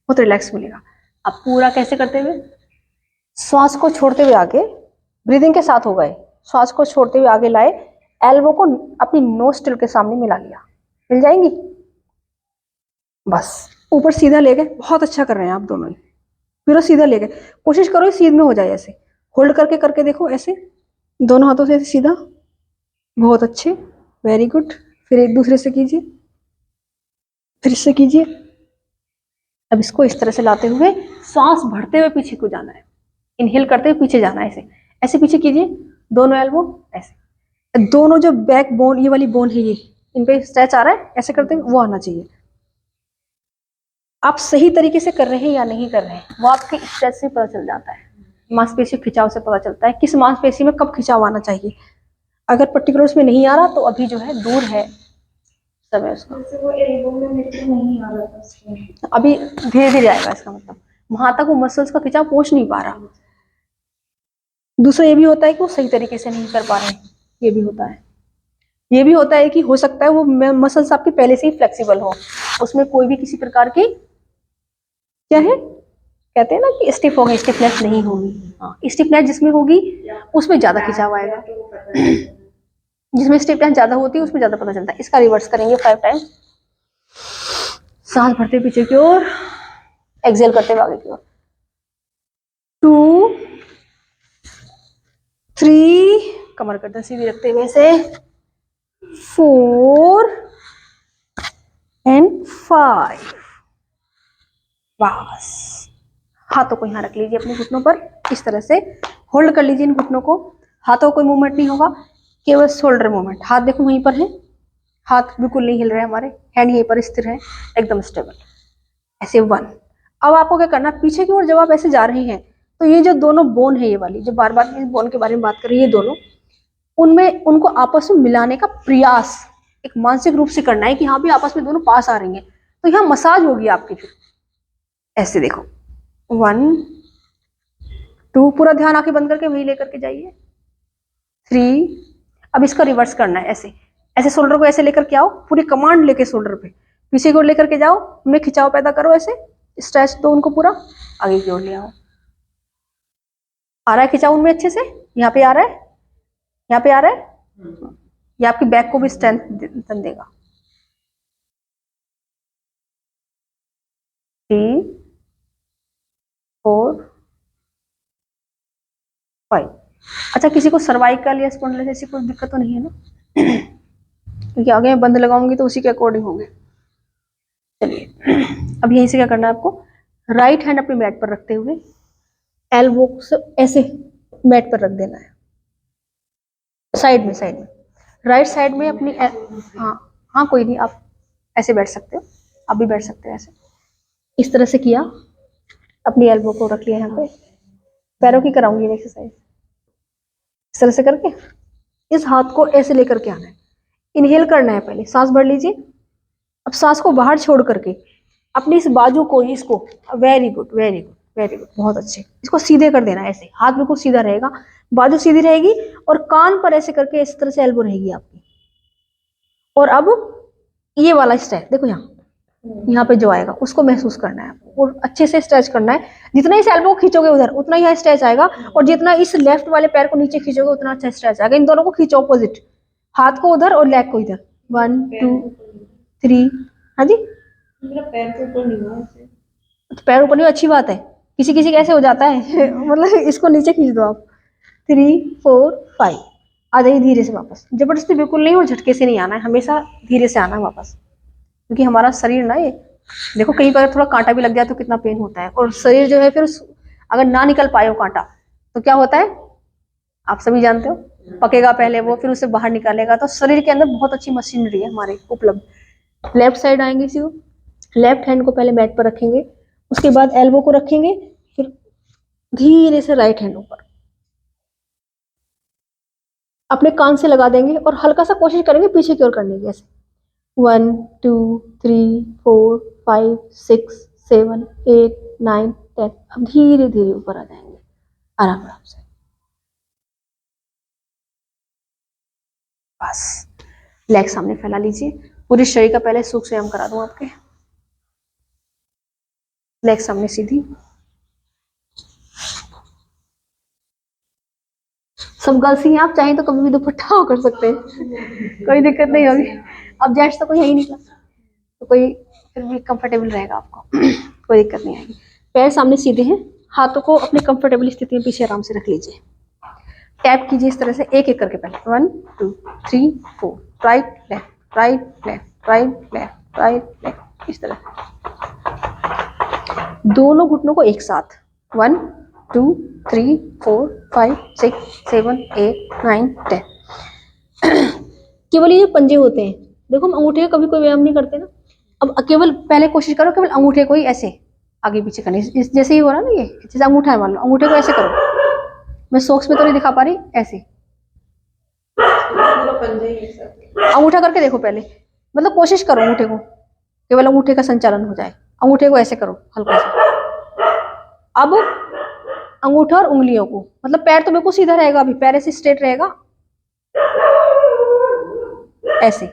बहुत रिलैक्स मिलेगा। अब पूरा कैसे करते हुए, श्वास को छोड़ते हुए आगे, ब्रीदिंग के साथ हो गए, श्वास को छोड़ते हुए आगे लाए, एल्बो को अपनी नोस्ट्रिल के सामने मिला लिया, मिल जाएंगी बस। ऊपर सीधा ले गए, बहुत अच्छा कर रहे हैं आप दोनों ही, फिर सीधा ले गए, कोशिश करो सीध में हो जाए ऐसे, होल्ड करके करके देखो ऐसे दोनों हाथों से ऐसे सीधा, बहुत अच्छे, वेरी गुड। फिर एक दूसरे से कीजिए, फिर इससे कीजिए। अब इसको इस तरह से लाते हुए सांस भरते हुए पीछे को जाना है, इनहेल करते हुए पीछे जाना है, ऐसे ऐसे पीछे कीजिए, दोनों एल्बो ऐसे, दोनों जो बैक बोन ये वाली बोन है ये इन पे स्ट्रेच आ रहा है, ऐसे करते हुए वो आना चाहिए। आप सही तरीके से कर रहे हैं या नहीं कर रहे हैं वो आपके स्ट्रेच से पता चल जाता है, मांसपेशी खिंचाव से पता चलता है किस मांसपेशी में कब खिंचाव आना चाहिए। अगर पर्टिकुलर उसमें नहीं आ रहा तो अभी जो है दूर है समय उसका, जैसे वो एल्बो में मेरे को नहीं आ रहा था उसमें, अभी धीरे धीरे आएगा, इसका मतलब वहां तक वो मसल्स का खिंचाव पहुंच नहीं पा रहा। दूसरा ये भी होता है कि वो सही तरीके से नहीं कर पा रहे हैं, ये भी होता है। ये भी होता है कि हो सकता है वो मसल्स आपके पहले से ही फ्लेक्सिबल हो, उसमें कोई भी किसी प्रकार की क्या है कहते हैं ना कि स्टिफ होगी, स्टिफनेस नहीं होगी। हाँ, स्टिफनेस जिसमें होगी उसमें ज्यादा खिंचाव आएगा, जिसमें स्टिफनेस ज्यादा होती है उसमें ज्यादा पता चलता है। इसका रिवर्स करेंगे 5 टाइम, सांस भरते पीछे की ओर, एक्सेल करते हुए आगे की ओर। 2 3 कमर गर्दन सीधी रखते हुए से, 4 एंड 5। बस हाथों को यहाँ रख लीजिए अपने घुटनों पर, इस तरह से होल्ड कर लीजिए इन घुटनों को, हाथों कोई मूवमेंट नहीं होगा, केवल शोल्डर मूवमेंट। हाथ देखो वहीं पर है, हाथ बिल्कुल नहीं हिल रहे हमारे, हैंड यहीं पर स्थिर है एकदम स्टेबल, ऐसे 1। अब आपको क्या करना है, पीछे की ओर जब आप ऐसे जा रहे हैं तो ये जो दोनों बोन है, ये वाली जो बार बार इस बोन के बारे में बात कर रही है, ये दोनों उनमें उनको आपस में मिलाने का प्रयास एक मानसिक रूप से करना है कि हाँ भी आपस में दोनों पास आ रही हैं, तो यहाँ मसाज होगी आपकी। फिर ऐसे देखो 1 2 पूरा ध्यान आंखें बंद करके वही लेकर के जाइए, 3। अब इसका रिवर्स करना है, ऐसे ऐसे शोल्डर को ऐसे लेकर के आओ, पूरी कमांड लेके शोल्डर पे पीछे की ओर लेकर के जाओ, उनमें खिंचाव पैदा करो, ऐसे स्ट्रेच दो उनको, पूरा आगे की ओर ले आओ। आ रहा है खिंचाव उनमें अच्छे से, यहाँ पे आ रहा है, यहाँ पे आ रहा है, ये आपकी बैक को भी स्ट्रेंथ देगा। 3 4 5। अच्छा, किसी को सर्वाइकल या स्पॉन्डिलोसिस कोई दिक्कत तो नहीं है ना? क्योंकि आगे मैं बंद लगाऊंगी तो उसी के अकॉर्डिंग होंगे। चलिए अब यहीं से क्या करना है आपको, राइट हैंड अपने मैट पर रखते हुए एल्बो ऐसे मैट पर रख देना है, साइड में राइट साइड में अपनी हाँ हाँ कोई नहीं, आप ऐसे बैठ सकते हो, आप भी बैठ सकते हो ऐसे, इस तरह से किया, अपनी एल्बो को रख लिया यहाँ पे, पैरों की कराऊंगी एक्सरसाइज, इस तरह से करके इस हाथ को ऐसे लेकर के आना है, इनहेल करना है, पहले सांस भर लीजिए, अब सांस को बाहर छोड़ करके अपनी इस बाजू को, इसको, very good very good very good, बहुत अच्छे, इसको सीधे कर देना है, ऐसे हाथ बिल्कुल सीधा रहेगा, बाजू सीधी रहेगी, और कान पर ऐसे करके इस तरह से एल्बो रहेगी आपकी। और अब ये वाला स्टाइल देखो, यहाँ यहाँ पे जो आएगा उसको महसूस करना है आपको और अच्छे से स्ट्रेच करना है। जितना इस एल्बो को खींचोगे उधर उतना ही स्ट्रेच आएगा, और जितना इस लेफ्ट वाले पैर को नीचे खींचोगे उतना अच्छा स्ट्रेच आएगा। इन दोनों को खींचो ऑपोजिट, हाथ को उधर और लेग को इधर। 1 2 3। हाँ जी, मेरा पैर के ऊपर नहीं हुआ ऐसे। तो पैर ऊपर नहीं, अच्छी बात है। किसी किसी कैसे हो जाता है मतलब इसको नीचे खींच दो आप। 3 4 5। आ जाइए धीरे से वापस, जबरदस्ती बिल्कुल नहीं और झटके से नहीं आना है, हमेशा धीरे से आना है वापस, क्योंकि हमारा शरीर ना ये देखो कहीं पर थोड़ा कांटा भी लग जाए तो कितना पेन होता है, और शरीर जो है फिर अगर ना निकल पाए वो कांटा तो क्या होता है आप सभी जानते हो, पकेगा पहले वो, फिर उसे बाहर निकालेगा। तो शरीर के अंदर बहुत अच्छी मशीनरी है हमारे उपलब्ध। लेफ्ट साइड आएंगे, इसी को लेफ्ट हैंड को पहले मैट पर रखेंगे, उसके बाद एल्बो को रखेंगे, फिर धीरे से राइट हैंड ऊपर अपने कान से लगा देंगे और हल्का सा कोशिश करेंगे पीछे की ओर करने की, ऐसे 1 2 3 4 5 6 7 8 9 10। अब धीरे धीरे ऊपर आ जाएंगे आराम आराम से, बस। लेग सामने फैला लीजिए, पूरे शरीर का पहले सुख व्यायाम करा दूं आपके। लेग सामने सीधी, सब गर्ल्स ही हैं, आप चाहें तो कभी भी दुपट्टा हो कर सकते हैं कोई दिक्कत नहीं होगी। अब जेंट्स तो कोई है ही नहीं, तो कोई फिर भी कंफर्टेबल रहेगा आपको कोई दिक्कत नहीं आएगी। पैर सामने सीधे हैं, हाथों को अपने कंफर्टेबल स्थिति में पीछे आराम से रख लीजिए। टैप कीजिए इस तरह से एक एक करके, पहले 1 2 3 4, right left right left right left right left, इस तरह दोनों घुटनों को एक साथ। 1 2 3 4 5 6 7 8 9 10। केवल ये पंजे होते हैं, देखो हम अंगूठे का कभी कोई व्यायाम नहीं करते ना। अब केवल पहले कोशिश करो केवल अंगूठे को ही ऐसे आगे पीछे करने, इस जैसे ही हो रहा ना, ये जैसे अंगूठा है मान लो, अंगूठे को ऐसे करो। मैं सॉक्स में तो नहीं दिखा पा रही, ऐसे पूरा पंजा ही एक साथ। अंगूठा करके देखो पहले, मतलब कोशिश करो अंगूठे को, केवल अंगूठे का संचालन हो जाए। अंगूठे को ऐसे करो हल्का सा। अब अंगूठा और उंगलियों को, मतलब पैर तो बिल्कुल सीधा रहेगा, अभी पैर ऐसे स्ट्रेट रहेगा, ऐसे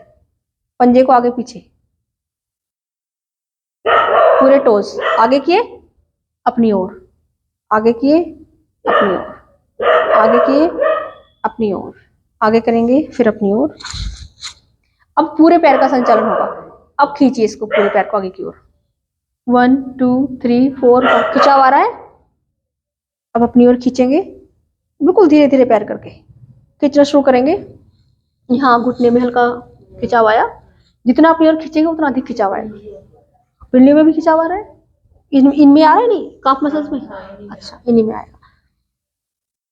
पंजे को आगे पीछे, पूरे टोज आगे किए अपनी ओर, आगे किए अपनी ओर, आगे किए अपनी ओर, आगे करेंगे फिर अपनी ओर। अब पूरे पैर का संचालन होगा। अब खींचिए इसको पूरे पैर को आगे की ओर। 1 2 3 4 खिंचाव आ रहा है। अब अपनी ओर खींचेंगे, बिल्कुल धीरे धीरे पैर करके खींचना शुरू करेंगे। यहाँ घुटने में हल्का खिंचाव आया, जितना अपनी ओर खींचेंगे उतना अधिक खिंचाव आएगा। पिंडली में भी खिंचाव आ रहा है, इनमें आ रहा है नहीं, काफ मसल्स में, अच्छा इन्हीं में आएगा,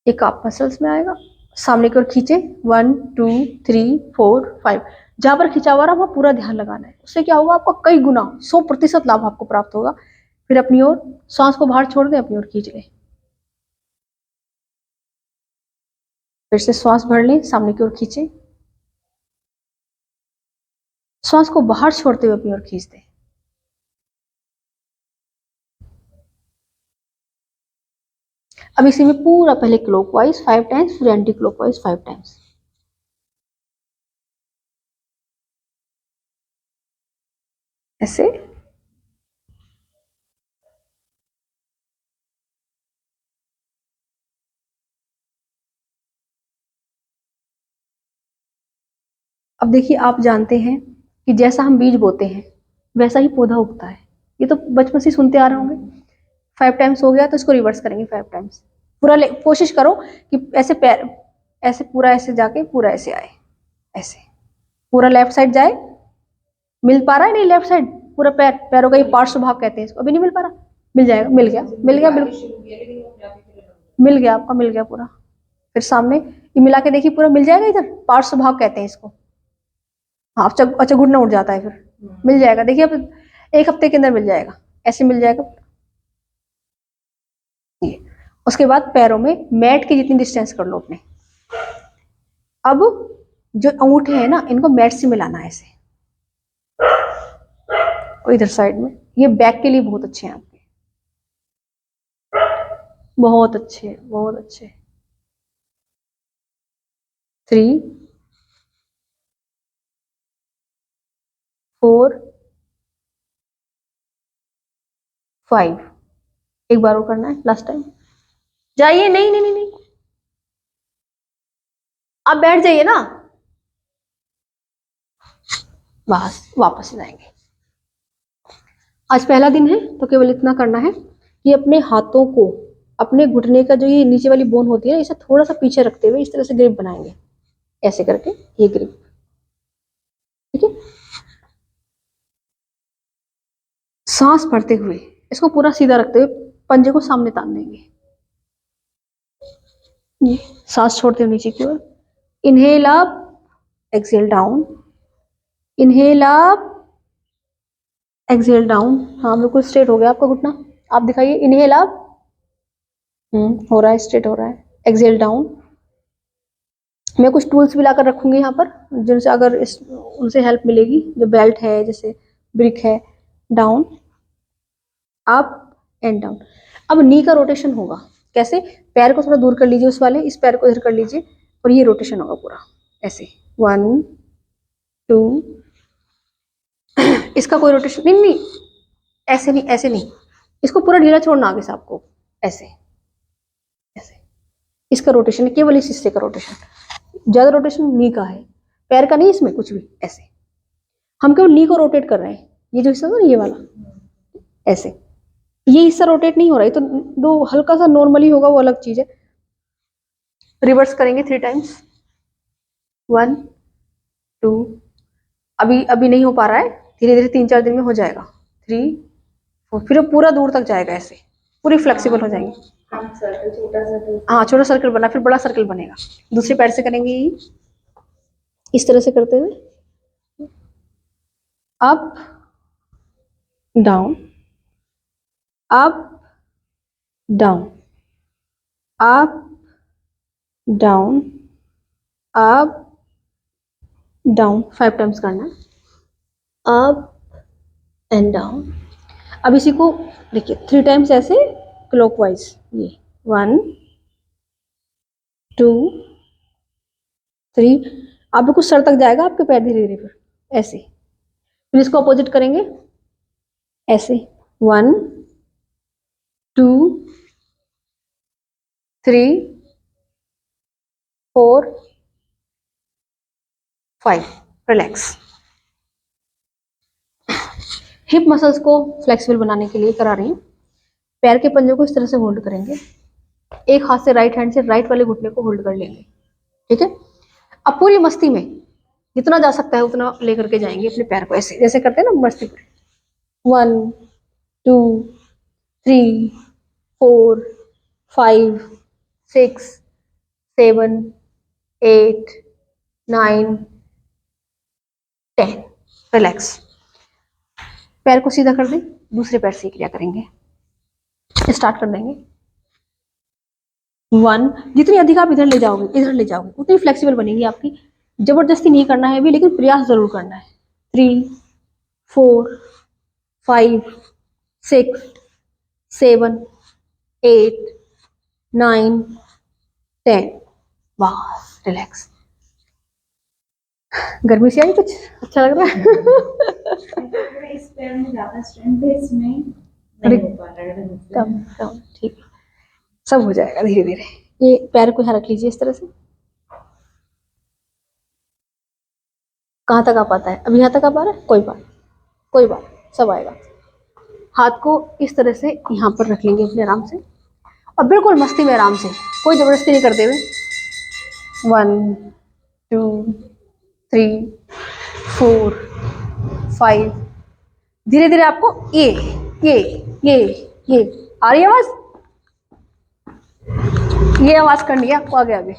ये काफ मसल्स में आएगा। सामने की ओर खींचे 1 2 3 4 5, जहां पर खिंचाव आ रहा है वहां पूरा ध्यान लगाना है। उससे क्या होगा, आपका कई गुना 100% लाभ आपको प्राप्त होगा। फिर अपनी ओर सांस को बाहर छोड़ दें, अपनी ओर खींच लें, फिर से श्वास भर लें, सामने की ओर खींचे, श्वास को बाहर छोड़ते हुए अपनी ओर खींच दें। अब इसी में पूरा पहले क्लॉकवाइज 5 टाइम्स, फिर एंटी क्लॉकवाइज 5 टाइम्स, ऐसे। अब देखिए, आप जानते हैं कि जैसा हम बीज बोते हैं वैसा ही पौधा उगता है, ये तो बचपन से सुनते आ रहे होंगे। 5 टाइम्स हो गया तो इसको रिवर्स करेंगे 5 टाइम्स। पूरा कोशिश करो कि ऐसे पैर ऐसे पूरा ऐसे जाके पूरा ऐसे आए, ऐसे पूरा लेफ्ट साइड जाए। मिल पा रहा है नहीं लेफ्ट साइड, पूरा पैर, पैरों का ये पार्श्व भाग कहते हैं इसको, अभी नहीं मिल पा रहा, मिल जाएगा, मिल गया, मिल गया, बिल्कुल मिल गया आपका, मिल गया पूरा। फिर सामने ये मिला के देखिए, पूरा मिल जाएगा, इधर पार्श्व भाग कहते हैं इसको। हाँ, अच्छा अच्छा, घुटना उठ जाता है, फिर मिल जाएगा, देखिए अब 1 हफ्ते के अंदर मिल जाएगा, ऐसे मिल जाएगा ये। उसके बाद पैरों में मैट की जितनी डिस्टेंस कर लो अपने। अब जो अंगूठे हैं ना, इनको मैट से मिलाना है ऐसे, और इधर साइड में, ये बैक के लिए बहुत अच्छे हैं आपके, बहुत अच्छे, बहुत अच्छे। 3 4 5। एक बार और करना है, लास्ट टाइम। जाइए, नहीं नहीं नहीं नहीं, आप बैठ जाइए ना, बस वापस जाएंगे। आज पहला दिन है तो केवल इतना करना है कि अपने हाथों को, अपने घुटने का जो ये नीचे वाली बोन होती है ना, इसे थोड़ा सा पीछे रखते हुए इस तरह से ग्रिप बनाएंगे, ऐसे करके ये ग्रिप, ठीक है। सांस भरते हुए इसको पूरा सीधा रखते हुए पंजे को सामने तान देंगे, ये सांस छोड़ते हुए नीचे की ओर। Inhale up, exhale down, inhale up, exhale down. हाँ बिल्कुल स्ट्रेट हो गया आपका घुटना, आप दिखाइए। इनहेल अप, हो रहा है, स्ट्रेट हो रहा है। Exhale down. मैं कुछ टूल्स भी लाकर रखूंगी यहाँ पर, जिनसे अगर इस उनसे हेल्प मिलेगी, जो बेल्ट है, जैसे ब्रिक है। Down, up and down. अब नी का रोटेशन होगा कैसे, पैर को थोड़ा दूर कर लीजिए, उस वाले इस पैर को इधर कर लीजिए और ये रोटेशन होगा पूरा ऐसे, 1 2। इसका कोई रोटेशन नहीं, नहीं ऐसे नहीं, ऐसे नहीं, इसको पूरा ढीला छोड़ना आगे से आपको, ऐसे ऐसे। इसका रोटेशन है केवल इस हिस्से का रोटेशन, ज्यादा रोटेशन नी का है, पैर का नहीं इसमें कुछ भी। ऐसे हम केवल नी को रोटेट कर रहे हैं, ये जो हिस्सा था ना ये वाला, ऐसे। ये हिस्सा रोटेट नहीं हो रहा है, तो दो हल्का सा नॉर्मली होगा, वो अलग चीज है। रिवर्स करेंगे 3 टाइम्स, 1 2। अभी अभी नहीं हो पा रहा है, धीरे धीरे 3-4 दिन में हो जाएगा। 3 4, फिर पूरा दूर तक जाएगा, ऐसे पूरी फ्लेक्सिबल हो जाएंगी। सर्कल, छोटा सर्कल। हाँ छोटा सर्कल बना, फिर बड़ा सर्कल बनेगा। दूसरे पैर से करेंगे इस तरह से करते हुए, up down, up down, up down, up down. 5 times करना है, अप एंड डाउन। अब इसी को देखिए 3 टाइम्स ऐसे क्लॉकवाइज, ये 1 2 3। आप बिल्कुल सर तक जाएगा आपके पैर, धीरे धीरे फिर ऐसे। फिर इसको अपोजिट करेंगे ऐसे, 1 2 3 4 5। रिलैक्स। हिप मसल्स को फ्लेक्सिबल बनाने के लिए करा रही हूँ। पैर के पंजों को इस तरह से होल्ड करेंगे, एक हाथ से राइट हैंड से राइट वाले घुटने को होल्ड कर लेंगे, ठीक है। अब पूरी मस्ती में जितना जा सकता है उतना लेकर के जाएंगे अपने पैर को, ऐसे जैसे करते हैं ना मस्ती में। 1 2 3 4 5 6 7 8 9 10। रिलैक्स। पैर को सीधा कर दें, दूसरे पैर से क्रिया करेंगे, स्टार्ट कर देंगे। 1, जितनी अधिक आप इधर ले जाओगे उतनी फ्लेक्सिबल बनेगी आपकी। जबरदस्ती नहीं करना है अभी, लेकिन प्रयास जरूर करना है। 3 4 5 6 7 8 9 10। बस रिलैक्स। गर्मी से आई कुछ अच्छा लग रहा है। इस पैर में ज्यादा स्ट्रेंथ है, इसमें अरे नहीं हो पा रहा है। कम ठीक है, सब हो जाएगा धीरे धीरे। ये पैर को यहाँ रख लीजिए इस तरह से। कहाँ तक आ पाता है, अभी यहाँ तक आ पा रहा है, कोई बात, सब आएगा। हाथ को इस तरह से यहाँ पर रख लेंगे अपने आराम से, और बिल्कुल मस्ती में आराम से, कोई जबरदस्ती नहीं करते हुए। 1 2 3 4 5। धीरे धीरे आपको ये आ रही है आवाज, ये आवाज करनी है आपको आगे आगे।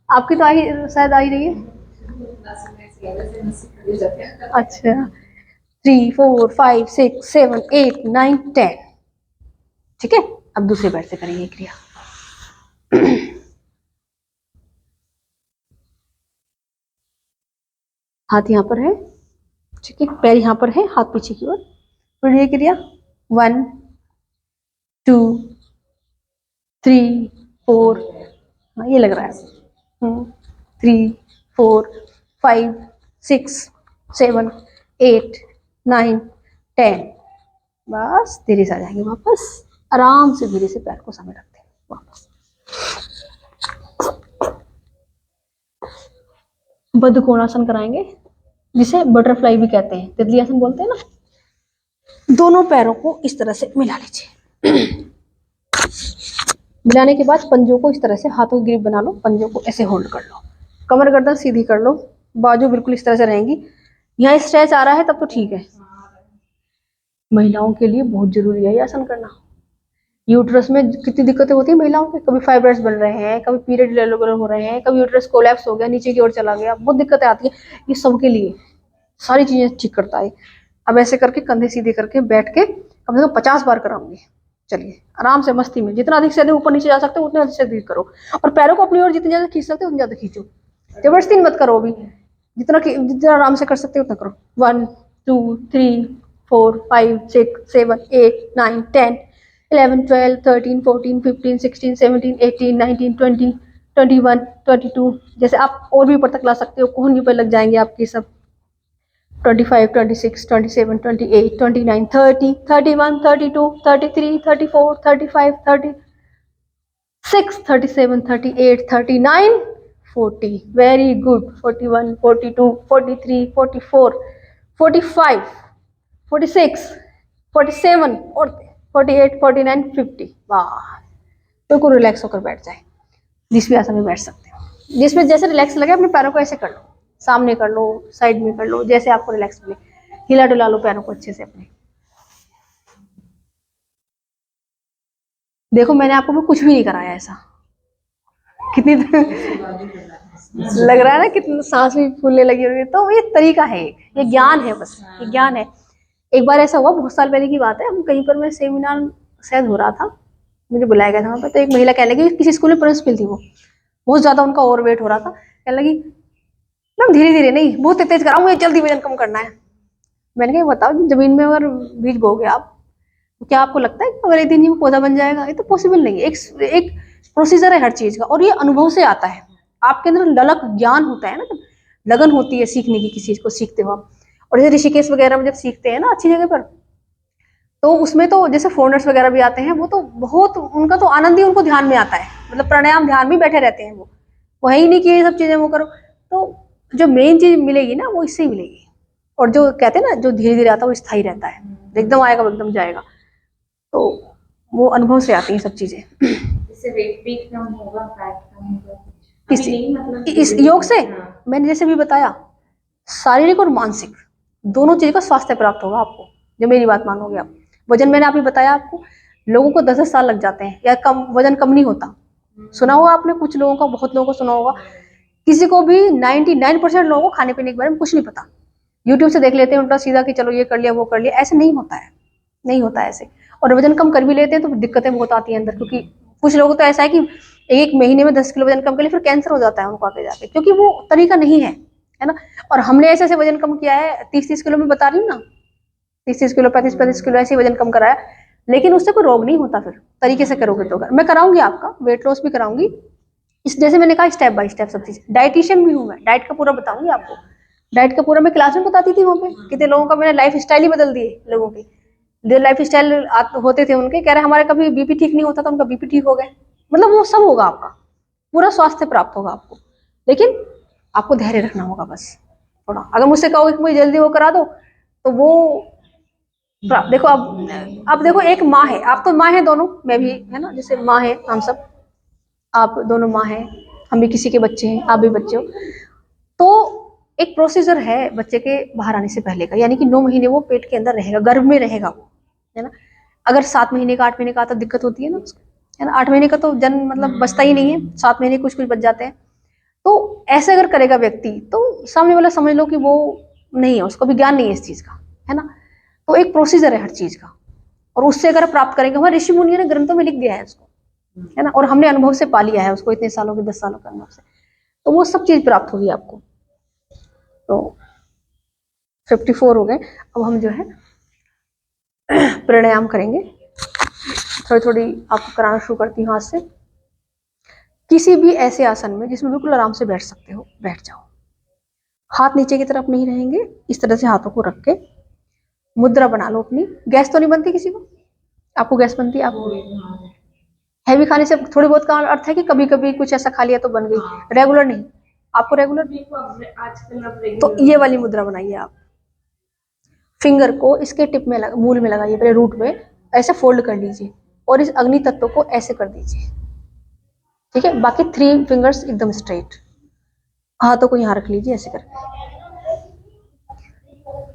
आपकी तो आई, शायद आ ही रही है। अच्छा 3 4 5 6 7 8 9 10। ठीक है, अब दूसरे पैर से करेंगे क्रिया। हाथ यहाँ पर है, ठीक है, पैर यहाँ पर है, हाथ पीछे की ओर। फिर ये क्रिया 1 2 3 4। हाँ ये लग रहा है। 3 4 5 6 7 8 9 10। बस धीरे से आ जाएंगे वापस, आराम से धीरे से पैर को सामने रखते हैं वापस। बद्ध कोणासन कराएंगे, जिसे बटरफ्लाई भी कहते हैं, तितली आसन बोलते हैं ना। दोनों पैरों को इस तरह से मिला लीजिए। मिलाने के बाद पंजों को इस तरह से हाथों की ग्रिप बना लो, पंजों को ऐसे होल्ड कर लो, कमर गर्दन सीधी कर लो, बाजू बिल्कुल इस तरह से रहेंगी। यहाँ स्ट्रेच आ रहा है तब तो ठीक है। महिलाओं के लिए बहुत जरूरी है ये आसन करना। यूट्रस में कितनी दिक्कतें होती है महिलाओं के, कभी फाइब्रॉइड्स बन रहे हैं, कभी पीरियड इरेगुलर हो रहे हैं, कभी यूट्रस कोलैप्स हो गया, नीचे की ओर चला गया, बहुत दिक्कतें आती है। ये सबके लिए सारी चीजें ठीक करता है। अब ऐसे करके कंधे सीधे करके बैठ के कम से कम 50 बार कराऊंगी। चलिए आराम से मस्ती में, जितना अधिक से अधिक ऊपर नीचे जा सकते हो उतना अधिक से अधिक करो, और पैरों को अपनी ओर जितनी ज्यादा खींच सकते हो उतनी ज्यादा खींचो, जबरदस्ती मत करो। अभी जितना आराम से कर सकते हो उतना करो। 1 2 3 4 5 6 7 8 9 10 11 12 13 14 15 16 17 18 19 20 21 22। जैसे आप और भी ऊपर तक ला सकते हो, कोहनी पर लग जाएंगे आपकी सब। 25 26 27 28 29 30 31 32 33 34 35 36 37 38 39 40। Very good. 41 42 43 44 45 46 47 और 48 49 50। वाह, बिल्कुल रिलैक्स होकर बैठ जाए। जिस भी आसन में बैठ सकते हो, जिसमें जैसे रिलैक्स लगे अपने पैरों को ऐसे कर लो, सामने कर लो, साइड में कर लो, जैसे आपको रिलैक्स मिले। हिला डुला लो पैरों को अच्छे से अपने। देखो मैंने आपको भी कुछ भी नहीं कराया ऐसा। कितनी लग रहा है ना, कितनी सांस भी फूलने लगी हुई है। तो ये तरीका है, ये ज्ञान है, बस ये ज्ञान है। एक बार ऐसा हुआ, बहुत साल पहले की बात है, हम कहीं पर मैं सेमिनार शायद हो रहा था, मुझे बुलाया गया था वहाँ पर। तो एक महिला कहने लगी, किसी स्कूल में प्रिंसिपल थी, वो बहुत ज्यादा उनका ओवरवेट हो रहा था। कहने लगी मैम धीरे धीरे नहीं, बहुत तेज कराऊं, मुझे जल्दी वजन कम करना है। मैंने कहा बताओ, जमीन में अगर बीज बोगे आप, तो क्या आपको लगता है कि अगर एक दिन ही वो पौधा बन जाएगा? ये तो पॉसिबल नहीं है। एक प्रोसीजर है हर चीज का, और ये अनुभव से आता है। आपके अंदर ललक ज्ञान होता है ना, जब लगन होती है सीखने की, किसी चीज को सीखते हो आप। और जैसे ऋषिकेश वगैरह में जब सीखते हैं ना अच्छी जगह पर, तो उसमें तो जैसे फॉरेनर्स वगैरह भी आते हैं, वो तो बहुत, उनका तो आनंद ही उनको ध्यान में आता है। मतलब प्राणायाम ध्यान में बैठे रहते हैं वो है ही नहीं कि ये सब चीजें वो करो। तो जो मेन चीज मिलेगी ना, वो इससे ही मिलेगी। और जो कहते हैं ना, जो धीरे धीरे आता है वो स्थायी रहता है, एकदम आएगा वो एकदम जाएगा। तो वो अनुभव से आती हैं सब चीजें। इससे वेट भी कम होगा, फैट कम होगा इस, अभी नहीं, मतलब इस योग से मैंने जैसे भी बताया, शारीरिक और मानसिक दोनों चीज का स्वास्थ्य प्राप्त होगा आपको, जो मेरी बात मानोगे आप। वजन मैंने अभी बताया आपको, लोगों को 10 साल लग जाते हैं, या कम वजन कम नहीं होता। सुना होगा आपने, कुछ लोगों का, बहुत लोगों को सुना होगा। किसी को भी 99% लोगों को खाने पीने के बारे में कुछ नहीं पता। यूट्यूब से देख लेते हैं उल्टा सीधा कि चलो ये कर लिया वो कर लिया। ऐसे नहीं होता है, नहीं होता है ऐसे। और वजन कम कर भी लेते हैं तो दिक्कतें बहुत आती हैं अंदर, क्योंकि कुछ लोगों को तो ऐसा है कि एक महीने में 10 किलो वजन कम कर लिया, फिर कैंसर हो जाता है उनको आगे जाके, क्योंकि वो तरीका नहीं है, है ना। और हमने ऐसे ऐसे वजन कम किया है, 30-30 किलो में बता रही हूँ ना, 30-30 किलो 35-35 किलो ऐसे वजन कम कराया, लेकिन उससे कोई रोग नहीं होता। फिर तरीके से करोगे तो। मैं कराऊंगी आपका वेट लॉस भी कराऊंगी, इस जैसे मैंने कहा स्टेप बाय स्टेप सब चीज। डाइटिशियन भी हूँ मैं, डाइट का पूरा बताऊंगी आपको। डाइट का पूरा मैं क्लास में बताती थी वहाँ पे। कितने लोगों का मैंने लाइफ स्टाइल ही बदल दिए लोगों की। जो लाइफ स्टाइल होते थे उनके, कह रहे हमारे कभी बीपी ठीक नहीं होता था, उनका बीपी ठीक हो गए। मतलब वो सब होगा आपका, पूरा स्वास्थ्य प्राप्त होगा आपको। लेकिन आपको धैर्य रखना होगा बस थोड़ा। अगर मुझसे कहोगे कि मुझे जल्दी वो करा दो, तो वो देखो अब देखो, एक माँ है, आप तो माँ है दोनों, मैं भी, है ना, जैसे माँ है हम सब, आप दोनों माँ हैं, हम भी किसी के बच्चे हैं, आप भी बच्चे हो। तो एक प्रोसीजर है बच्चे के बाहर आने से पहले का, यानी कि 9 महीने वो पेट के अंदर रहेगा, गर्भ में रहेगा वो, है ना। अगर 7 महीने का 8 महीने का तो दिक्कत होती है ना उसको, है ना। 8 महीने का तो जन्म मतलब बचता ही नहीं है, 7 महीने कुछ कुछ बच जाते हैं। तो ऐसे अगर करेगा व्यक्ति, तो सामने वाला समझ लो कि वो नहीं है, उसको भी ज्ञान नहीं है इस चीज का, है ना। तो एक प्रोसीजर है हर चीज का, और उससे अगर प्राप्त करेंगे, हमारे ऋषि मुनियों ने ग्रंथों में लिख दिया है उसको, है ना। और हमने अनुभव से पा लिया है उसको, इतने सालों के 10 सालों के अनुभव से। तो वो सब चीज प्राप्त होगी आपको। तो 54 हो गए। अब हम जो है प्राणायाम करेंगे। थोड़ी थोड़ी आपको कराना शुरू करती हूँ हाथ से। किसी भी ऐसे आसन में जिसमें बिल्कुल आराम से बैठ सकते हो, बैठ जाओ। हाथ नीचे की तरफ नहीं रहेंगे, इस तरह से हाथों को रख के मुद्रा बना लो अपनी। गैस तो नहीं बनती किसी को? आपको गैस बनती है? आपको हाँ, हैवी खाने से थोड़ी बहुत का अर्थ है कि कभी कभी कुछ ऐसा खा लिया तो बन गई, हाँ। रेगुलर नहीं। आपको रेगुलर, देखो अब आजकल अब तो रेगुलर ये वाली मुद्रा बनाइए आप। फिंगर को इसके टिप में मूल में लगाइए, पहले रूट में ऐसे फोल्ड कर लीजिए और इस अग्नि तत्व को ऐसे कर दीजिए। ठीक है, बाकी 3 फिंगर्स एकदम स्ट्रेट, हाथों को यहाँ रख लीजिए ऐसे करके।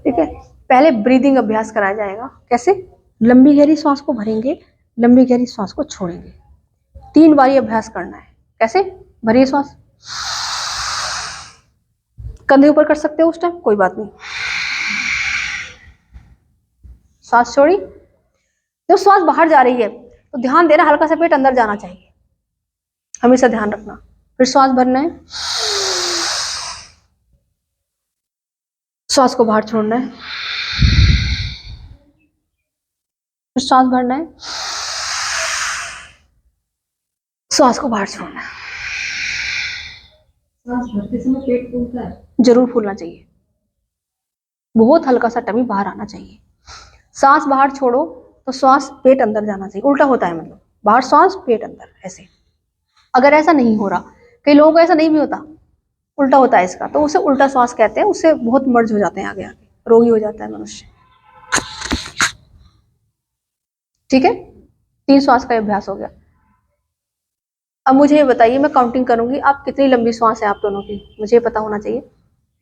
ठीक है, पहले ब्रीदिंग अभ्यास कराया जाएगा। कैसे? लंबी गहरी सांस को भरेंगे, लंबी गहरी सांस को छोड़ेंगे, 3 बार ये अभ्यास करना है। कैसे? भरिए सांस, कंधे ऊपर कर सकते हो उस टाइम, कोई बात नहीं। सांस छोड़ी, जब सांस बाहर जा रही है तो ध्यान देना हल्का सा पेट अंदर जाना चाहिए, हमेशा ध्यान रखना। फिर सांस भरना है, सांस को बाहर छोड़ना है, फिर सांस भरना है, सांस को बाहर छोड़ना है। सांस भरते समय पेट फूलता है? जरूर फूलना चाहिए, बहुत हल्का सा टमी बाहर आना चाहिए। सांस बाहर छोड़ो तो सांस पेट अंदर जाना चाहिए, उल्टा होता है, मतलब बाहर सांस पेट अंदर ऐसे। अगर ऐसा नहीं हो रहा, कई लोगों को ऐसा नहीं भी होता, उल्टा होता है इसका, तो उसे उल्टा श्वास कहते हैं। उससे बहुत मर्ज हो जाते हैं, आगे आगे रोगी हो जाता है मनुष्य। ठीक है, 3 श्वास का अभ्यास हो गया। अब मुझे ये बताइए, मैं काउंटिंग करूंगी, आप कितनी लंबी श्वास है आप दोनों की, मुझे पता होना चाहिए।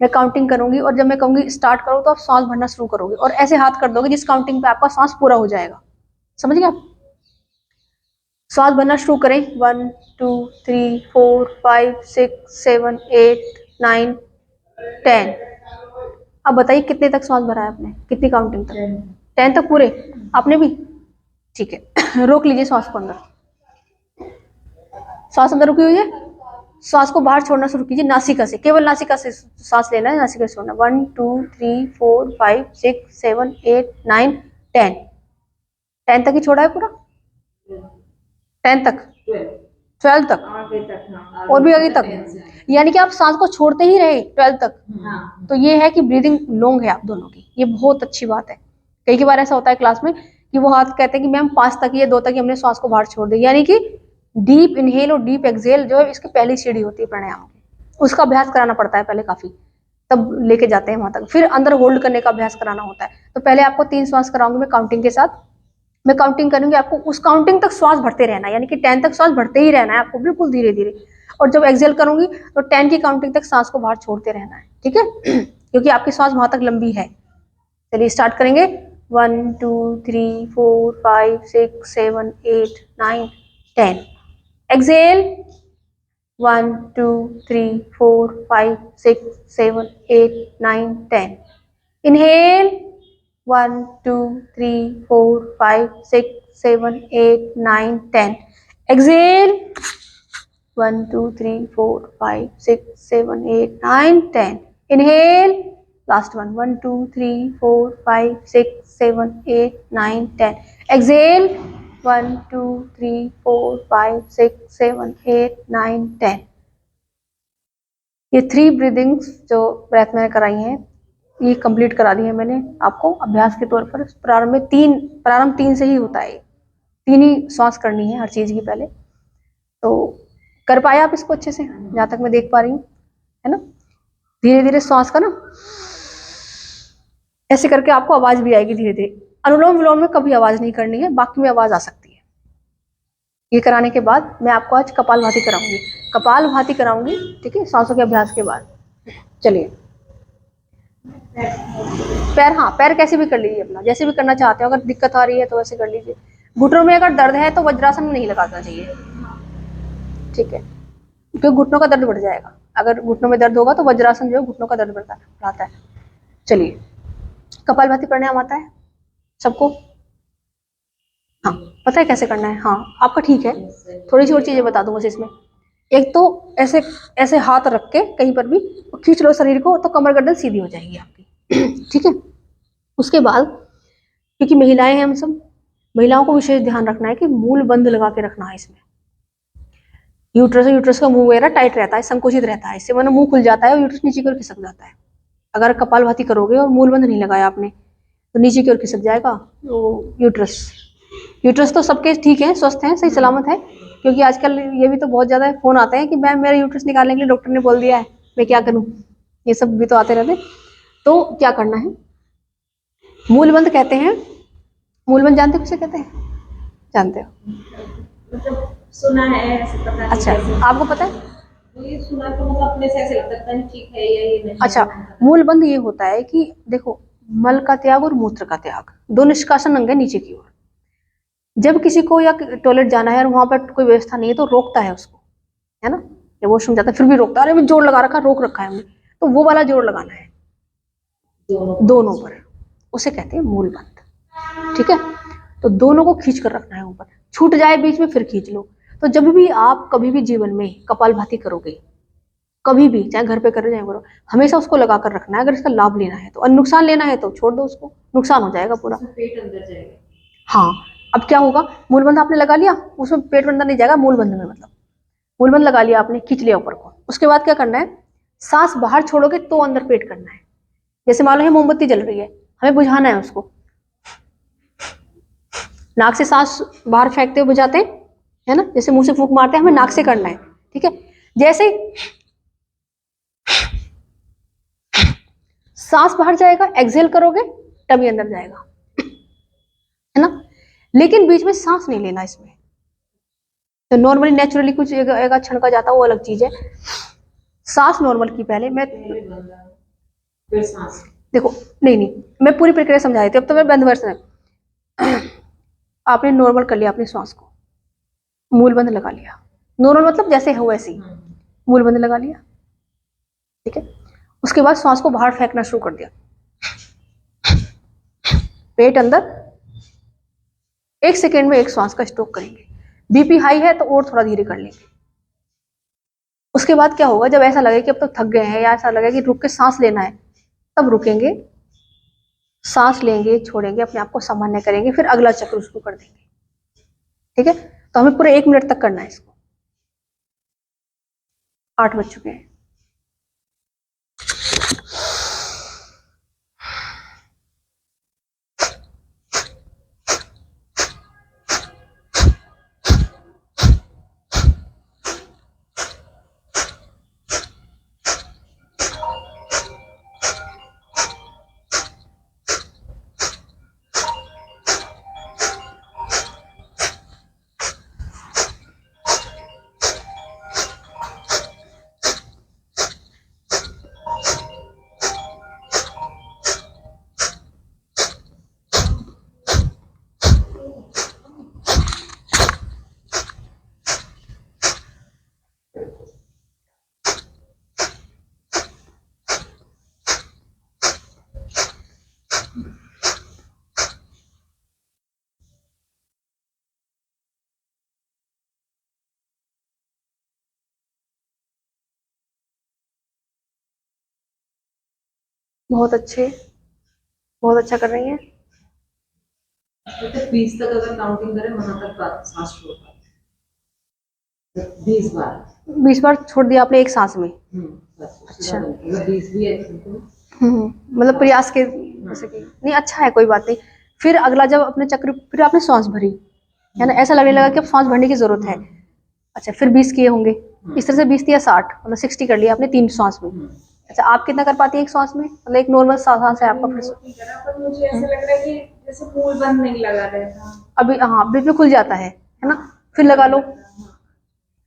मैं काउंटिंग करूंगी और जब मैं कहूंगी स्टार्ट करो तो आप श्वास भरना शुरू करोगे और ऐसे हाथ कर दोगे जिस काउंटिंग पे आपका श्वास पूरा हो जाएगा। समझ गए आप? श्वास भरना शुरू करें। 1 2 3 4 5 6 7 8 9 10। अब बताइए कितने तक श्वास भरा है आपने, कितनी काउंटिंग तक? 10 तक पूरे आपने भी? ठीक है, रोक लीजिए श्वास को अंदर। श्वास अंदर रुकी हुई है, श्वास को बाहर छोड़ना शुरू कीजिए नासिका से, केवल नासिका से सांस लेना है, नासिका से छोड़ना। 1 2 3 4 5 6 7 8 9 10। 10 तक ही छोड़ा है पूरा? 10 तक, 12 तक, आगे तक। हाँ और भी आगे तक, यानी कि आप सांस को छोड़ते ही रहे 12 तक। हाँ तो ये है कि ब्रीदिंग लॉन्ग है आप दोनों की, ये बहुत अच्छी बात है। कई बार ऐसा होता है क्लास में कि वो हाथ कहते हैं कि मैम 5 तक ही है, 2 तक ही हमने श्वास को बाहर छोड़ दिया, यानी कि डीप इनहेल और डीप एक्सहेल जो है इसकी पहली सीढ़ी होती है प्राणायाम की, उसका अभ्यास कराना पड़ता है पहले काफी, तब लेके जाते हैं वहां तक। फिर अंदर होल्ड करने का अभ्यास कराना होता है। तो पहले आपको 3 श्वास कराऊंगी मैं काउंटिंग के साथ। मैं काउंटिंग करूंगी, आपको उस काउंटिंग तक श्वास भरते रहना है, यानी कि 10 तक श्वास भरते ही रहना है आपको, बिल्कुल धीरे धीरे। और जब एक्सहेल करूंगी तो 10 की काउंटिंग तक सांस को बाहर छोड़ते रहना है। ठीक है, क्योंकि आपकी श्वास वहां तक लंबी है। चलिए स्टार्ट करेंगे। 1 2 3 4 5 6 7 8 9 10। Exhale 1 2 3 4 5 6 7 8 9 10। Inhale 1 2 3 4 5 6 7 8 9 10। Exhale 1 2 3 4 5 6 7 8 9 10। Inhale, last one, 1 2 3 4 5 6 7 8 9 10। Exhale, 1 2 3 4 5 6 7 8 9 10। ये 3 ब्रीदिंग्स जो ब्रेथ मैंने कराई हैं, ये कंप्लीट करा दी है मैंने आपको अभ्यास के तौर पर। प्रारंभ 3 से ही होता है, 3 ही श्वास करनी है हर चीज की पहले। तो कर पाए आप इसको अच्छे से, जहां तक मैं देख पा रही हूँ, है ना? धीरे धीरे श्वास का ना ऐसे करके आपको आवाज भी आएगी धीरे धीरे। अनुलोम विलोम में कभी आवाज नहीं करनी है, बाकी में आवाज आ सकती है। ये कराने के बाद मैं आपको आज कपालभाति कराऊंगी, कपालभाति कराऊंगी, ठीक है, सांसों के अभ्यास के बाद। चलिए, पैर, हाँ पैर कैसे भी कर लीजिए अपना, जैसे भी करना चाहते हो। अगर दिक्कत आ रही है तो वैसे कर लीजिए। घुटनों में अगर दर्द है तो वज्रासन में नहीं लगाना चाहिए, ठीक है, क्योंकि घुटनों का दर्द बढ़ जाएगा। अगर घुटनों में दर्द होगा तो वज्रासन जो है घुटनों का दर्द बढ़ाता है। चलिए, कपालभाति प्राणायाम आता है सबको? हाँ, पता है कैसे करना है? हाँ, आपका ठीक है। थोड़ी सी और चीजें बता दूंगा इसमें। एक तो ऐसे ऐसे हाथ रख के कहीं पर भी खींच लो शरीर को, तो कमर गर्दन सीधी हो जाएगी आपकी। ठीक है, उसके बाद क्योंकि महिलाएं हैं हम सब, महिलाओं को विशेष ध्यान रखना है कि मूल बंद लगा के रखना है इसमें। यूट्रस का मुंह वगैरह टाइट रहता है, संकुचित रहता है, इससे वरना मुंह खुल जाता है और यूट्रस नीचे की ओर खिसक जाता है। अगर कपालभाति करोगे और मूल बंद नहीं लगाया आपने तो नीचे की ओर खिसक जाएगा तो यूट्रस। यूट्रस तो सबके ठीक है, स्वस्थ हैं, सही सलामत है, क्योंकि आजकल ये भी तो बहुत ज़्यादा फोन आते हैं कि मैम मेरा यूट्रस निकालने के लिए डॉक्टर ने बोल दिया है, मैं क्या करूँ, ये सब भी तो आते रहते हैं। तो क्या करना है, मूलबंध कहते हैं। मूलबंध जानते हो किसे कहते हैं? जानते हो? मतलब सुना है, ऐसे पता नहीं अच्छा, कैसे। आपको पता है? तो ये सुना तो मतलब अपने से ऐसे लगता है, पता नहीं ठीक है या ये नहीं। अच्छा, मूलबंध ये होता है कि देखो, मल का त्याग और मूत्र का त्याग दो निष्कासन अंग है नीचे की ओर। जब किसी को या टॉयलेट जाना है और वहां पर कोई व्यवस्था नहीं है तो रोकता है उसको, है ना, जब वॉशरूम जाता है फिर भी रोकता है, अरे मैं जोड़ लगा रखा, रोक रखा है हमने, तो वो वाला जोड़ लगाना है दोनों पर, उसे कहते हैं मूलबंध। ठीक है, तो दोनों को खींच कर रखना है ऊपर, छूट जाए बीच में फिर खींच लो। तो जब भी आप कभी भी जीवन में कपालभाति करोगे, कभी भी, चाहे घर पे करो चाहे करो, हमेशा उसको लगा कर रखना है। अगर इसका लाभ लेना है तो, और नुकसान लेना है तो छोड़ दो उसको, नुकसान हो जाएगा पूरा। पेट अंदर जाएगा। हाँ, अब क्या होगा, मूलबंध आपने लगा लिया, उसमें पेट अंदर नहीं जाएगा, मूलबंध में मतलब मूलबंध लगा लिया आपने, खींच लिया ऊपर को। उसके बाद क्या करना है, सांस बाहर छोड़ोगे तो अंदर पेट करना है। जैसे मान लो ये मोमबत्ती जल रही है, हमें बुझाना है उसको, नाक से सांस बाहर फेंकते हुए बुझाते हैं, है ना, जैसे मुंह से फूंक मारते हैं, हमें नाक से करना है। ठीक है, जैसे सांस बाहर जाएगा, एक्सहेल करोगे तभी अंदर जाएगा, है ना, लेकिन बीच में सांस नहीं लेना इसमें। तो नॉर्मली नेचुरली कुछ एक क्षण का जाता है, वो अलग चीज है। सांस नॉर्मल की पहले मैं फिर सांस। देखो, नहीं, मैं पूरी प्रक्रिया समझा रही थी, अब तो मैं बंद वर्षन है। आपने नॉर्मल कर लिया अपनी सांस को, मूलबंध लगा लिया, नॉर्मल मतलब जैसे हो वैसे ही मूलबंध लगा लिया। ठीक है, उसके बाद सांस को बाहर फेंकना शुरू कर दिया, पेट अंदर, 1 सेकेंड में एक सांस का स्ट्रोक करेंगे। बीपी हाई है तो और थोड़ा धीरे कर लेंगे। उसके बाद क्या होगा, जब ऐसा लगे कि अब तो थक गए हैं या ऐसा लगे कि रुक के सांस लेना है, तब रुकेंगे, सांस लेंगे, छोड़ेंगे, अपने आप को सामान्य करेंगे, फिर अगला चक्र उसको कर देंगे। ठीक है, तो हमें पूरे 1 मिनट तक करना है इसको। 8 बज चुके हैं। बहुत अच्छे, बहुत अच्छा कर रही हैं। मतलब 20 तक अगर काउंटिंग करें वहां तक बात सांस छोड़ पाते 20 बार। 20 बार छोड़ दिया आपने एक सांस में? बस अच्छा। मतलब 20 भी है तो मतलब प्रयास के जैसे कि नहीं, अच्छा है, कोई बात नहीं। फिर अगला जब अपने चक्र, फिर आपने सांस भरी, है ना, ऐसा लगने लगा कि अब सांस भरने की जरूरत है। अच्छा, फिर 20 किए होंगे, इस तरह से 20 या 60, मतलब 60 कर लिया आपने 3 सांस में। अच्छा, आप कितना कर पाती है एक सांस में, मतलब एक नॉर्मल सांस है आपका? फिर नहीं करा, पर मुझे ऐसा लग रहा है कि जैसे मूल बंद नहीं लगा रहता। अभी हाँ, बीच में खुल जाता है ना, फिर लगा लो,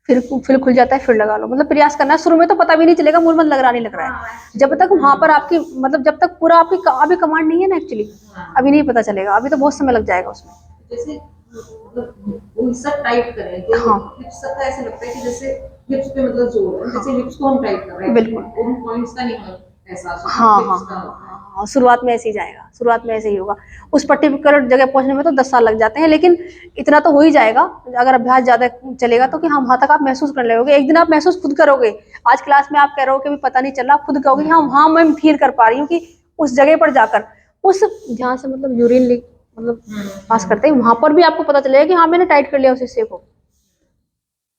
फिर खुल जाता है, फिर लगा लो। मतलब प्रयास करना है, शुरू में तो पता भी नहीं चलेगा मूलबंध लग रहा नहीं लग रहा है, जब तक वहां पर आपकी, मतलब जब तक पूरा आपकी अभी कमांड नहीं है ना एक्चुअली, अभी नहीं पता चलेगा, अभी तो बहुत समय लग जाएगा उसमें। जैसे मतलब वो सब टाइट करें तो हाँ। हिप्स का ऐसा लगता है कि जैसे हिप्स पे मतलब जोर है, जैसे हिप्स को हम टाइट कर रहे हैं, बिल्कुल। उन पॉइंट्स का नहीं हमें एहसास होता, हाँ hips का हाँ होता है। हाँ, शुरुआत में ऐसे ही जाएगा, शुरुआत में ऐसे ही होगा। उस पर्टिकुलर जगह पहुंचने में तो 10 साल लग जाते हैं, लेकिन इतना तो हो ही जाएगा अगर अभ्यास ज्यादा चलेगा तो, कि हाँ वहां तक आप महसूस कर लोगे। एक दिन आप महसूस खुद करोगे। आज क्लास में आप कह रहे हो कि अभी पता नहीं चल रहा, आप खुद कहोगे हाँ हाँ मैं फील कर पा रही हूँ कि उस जगह पर जाकर, उस जहाँ से मतलब यूरिन लीक मतलब पास करते हैं, वहां पर भी आपको पता चलेगा कि हाँ मैंने टाइट कर लिया उस हिस्से को।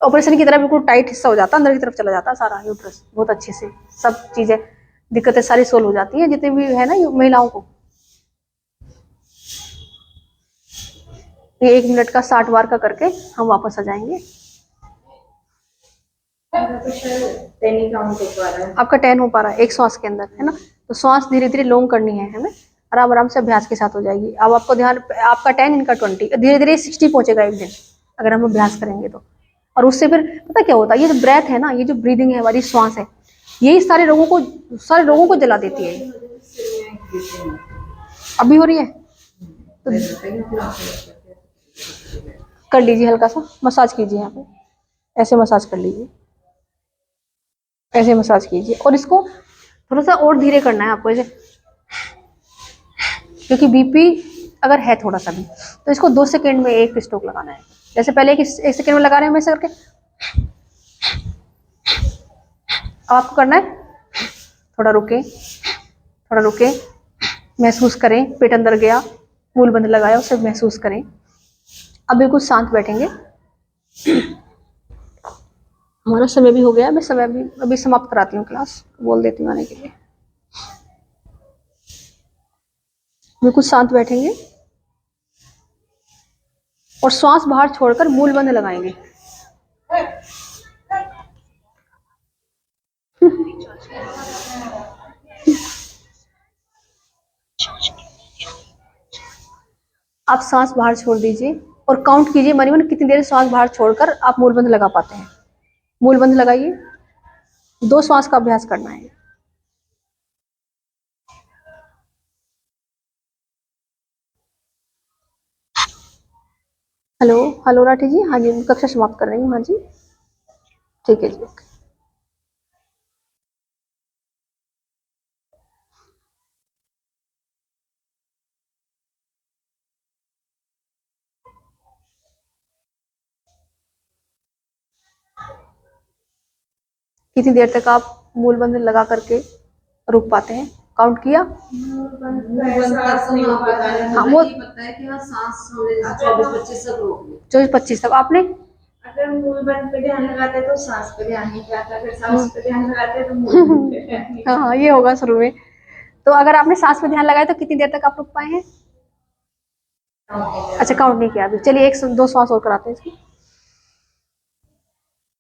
ऑपरेशन की तरह बिल्कुल टाइट हिस्सा हो जाता है, अंदर की तरफ चला जाता है सारा यूट्रस, बहुत अच्छे से सब चीजें, दिक्कतें सारी सोल्व हो जाती हैं जितनी भी है ना महिलाओं को। ये 1 मिनट का 60 बार का करके हम वापस आ जाएंगे। मेरा तो शायद 10 ही काउंट हो पा रहा है। आपका 10 हो पा रहा है एक श्वास के अंदर, है ना। तो श्वास धीरे धीरे लॉन्ग करनी है हमें, आराम आराम से अभ्यास के साथ हो जाएगी। अब आपको ध्यान, आपका 10, इनका 20, धीरे धीरे 60 पहुंचेगा एक दिन अगर हम अभ्यास करेंगे तो। और उससे फिर पता क्या होता है, ये जो ब्रेथ है ना, ये जो ब्रीदिंग है, हमारी श्वास है, यही सारे रोगों को जला देती है। अभी हो रही है तो कर लीजिए, हल्का सा मसाज कीजिए यहाँ पे, ऐसे मसाज कर लीजिए, ऐसे मसाज कीजिए। और इसको थोड़ा सा और धीरे करना है आपको ऐसे, क्योंकि बीपी अगर है थोड़ा सा भी तो इसको 2 सेकेंड में एक स्ट्रोक लगाना है। जैसे पहले एक सेकेंड में लगा रहे हैं वैसे करके अब आपको करना है। थोड़ा रुके, महसूस करें, पेट अंदर गया, मूल बंद लगाया, उसे महसूस करें। अब बिल्कुल शांत बैठेंगे। हमारा समय भी हो गया, मैं समय भी अभी समाप्त कराती हूँ, क्लास बोल देती हूँ आने के लिए। बिल्कुल शांत बैठेंगे और श्वास बाहर छोड़कर मूल बंद लगाएंगे। आप सांस बाहर छोड़ दीजिए और काउंट कीजिए मन ही मन कितनी देर सांस बाहर छोड़कर आप मूल बंद लगा पाते हैं। मूल बंद लगाइए, 2 श्वास का अभ्यास करना है। हेलो राठी जी, हाँ जी, कक्षा समाप्त कर रही हूँ। हाँ जी, ठीक है जी, ओके। कितनी देर तक आप मूल बंद लगा करके रुक पाते हैं, काउंट किया? हाँ, वो पता है कि हाँ सांस 24-25 सब रोक लो। 24-25 तक आपने अगर मूल बंद पे ध्यान लगाते हैं तो सांस पे ध्यान नहीं जाता, अगर सांस पे ध्यान लगाते हैं तो मूल बंद पे ध्यान नहीं। हाँ, ये होगा शुरू में। तो अगर आपने सांस पे ध्यान लगाया तो कितनी देर तक आप रुक पाए हैं? अच्छा, काउंट नहीं किया अभी। चलिए 1-2 श्वास और कराते हैं इसकी।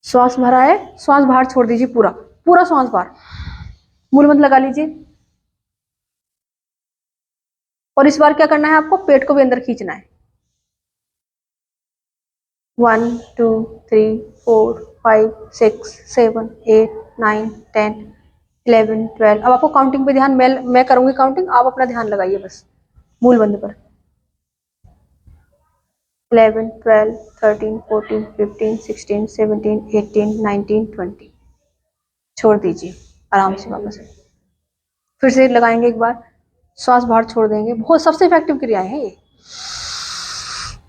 श्वास भरा है, श्वास बाहर छोड़ दीजिए, पूरा श्वास बाहर, मूल बंद लगा लीजिए। और इस बार क्या करना है आपको, पेट को भी अंदर खींचना है। 1 2 3 4 5 6 7 8 9 10 11 12। अब आपको काउंटिंग पे ध्यान, मैं करूंगी काउंटिंग, आप अपना ध्यान लगाइए बस मूल बंद पर। 11 12 13 14 15 16 17 18 19 20। छोड़ दीजिए आराम से वापस। फिर से लगाएंगे एक बार, श्वास बाहर छोड़ देंगे। बहुत सबसे इफेक्टिव क्रियाएं हैं ये।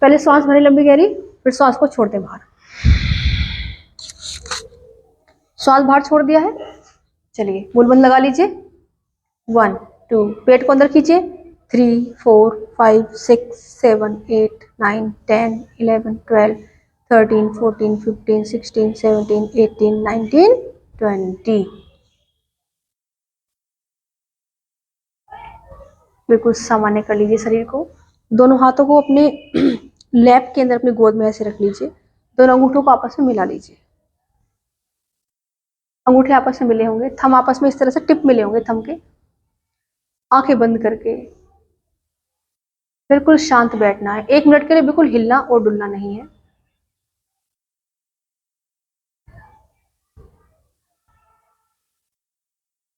पहले श्वास भरी लंबी गहरी, फिर श्वास को छोड़ दें बाहर। श्वास बाहर छोड़ दिया है, चलिए मूल बंद लगा लीजिए। 1 2, पेट को अंदर खींचिए। 3 4 5 6 7 8 9 10 11 12 13 14 15 16 17 18 19 20। बिल्कुल सामान्य कर लीजिए शरीर को। दोनों हाथों को अपने लैप के अंदर अपनी गोद में ऐसे रख लीजिए। दोनों अंगूठों को आपस में मिला लीजिए। अंगूठे आपस में मिले होंगे, थंब आपस में इस तरह से टिप मिले होंगे थंब के। आंखें बंद करके बिल्कुल शांत बैठना है। 1 मिनट के लिए बिल्कुल हिलना और डुलना नहीं है।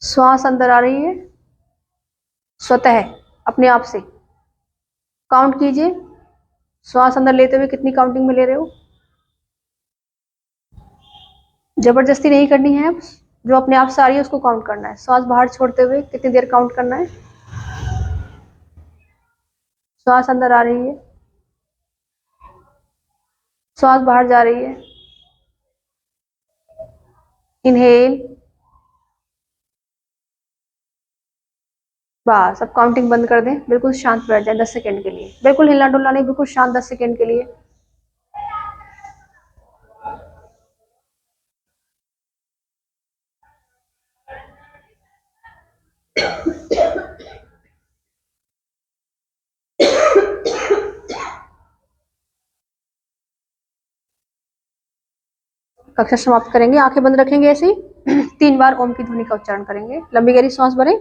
श्वास अंदर आ रही है स्वतः अपने आप से। काउंट कीजिए, श्वास अंदर लेते हुए कितनी काउंटिंग में ले रहे हो। जबरदस्ती नहीं करनी है, अब जो अपने आप से आ रही है उसको काउंट करना है। श्वास बाहर छोड़ते हुए कितनी देर काउंट करना है। श्वास अंदर आ रही है, श्वास बाहर जा रही है। इनहेल, बस अब काउंटिंग बंद कर दें। बिल्कुल शांत बैठ जाए 10 सेकेंड के लिए, बिल्कुल हिलना डुलना नहीं, बिल्कुल शांत 10 सेकेंड के लिए। कक्षा समाप्त करेंगे। आंखें बंद रखेंगे ऐसे ही 3 बार ओम की ध्वनि का उच्चारण करेंगे। लंबी गहरी सांस भरें।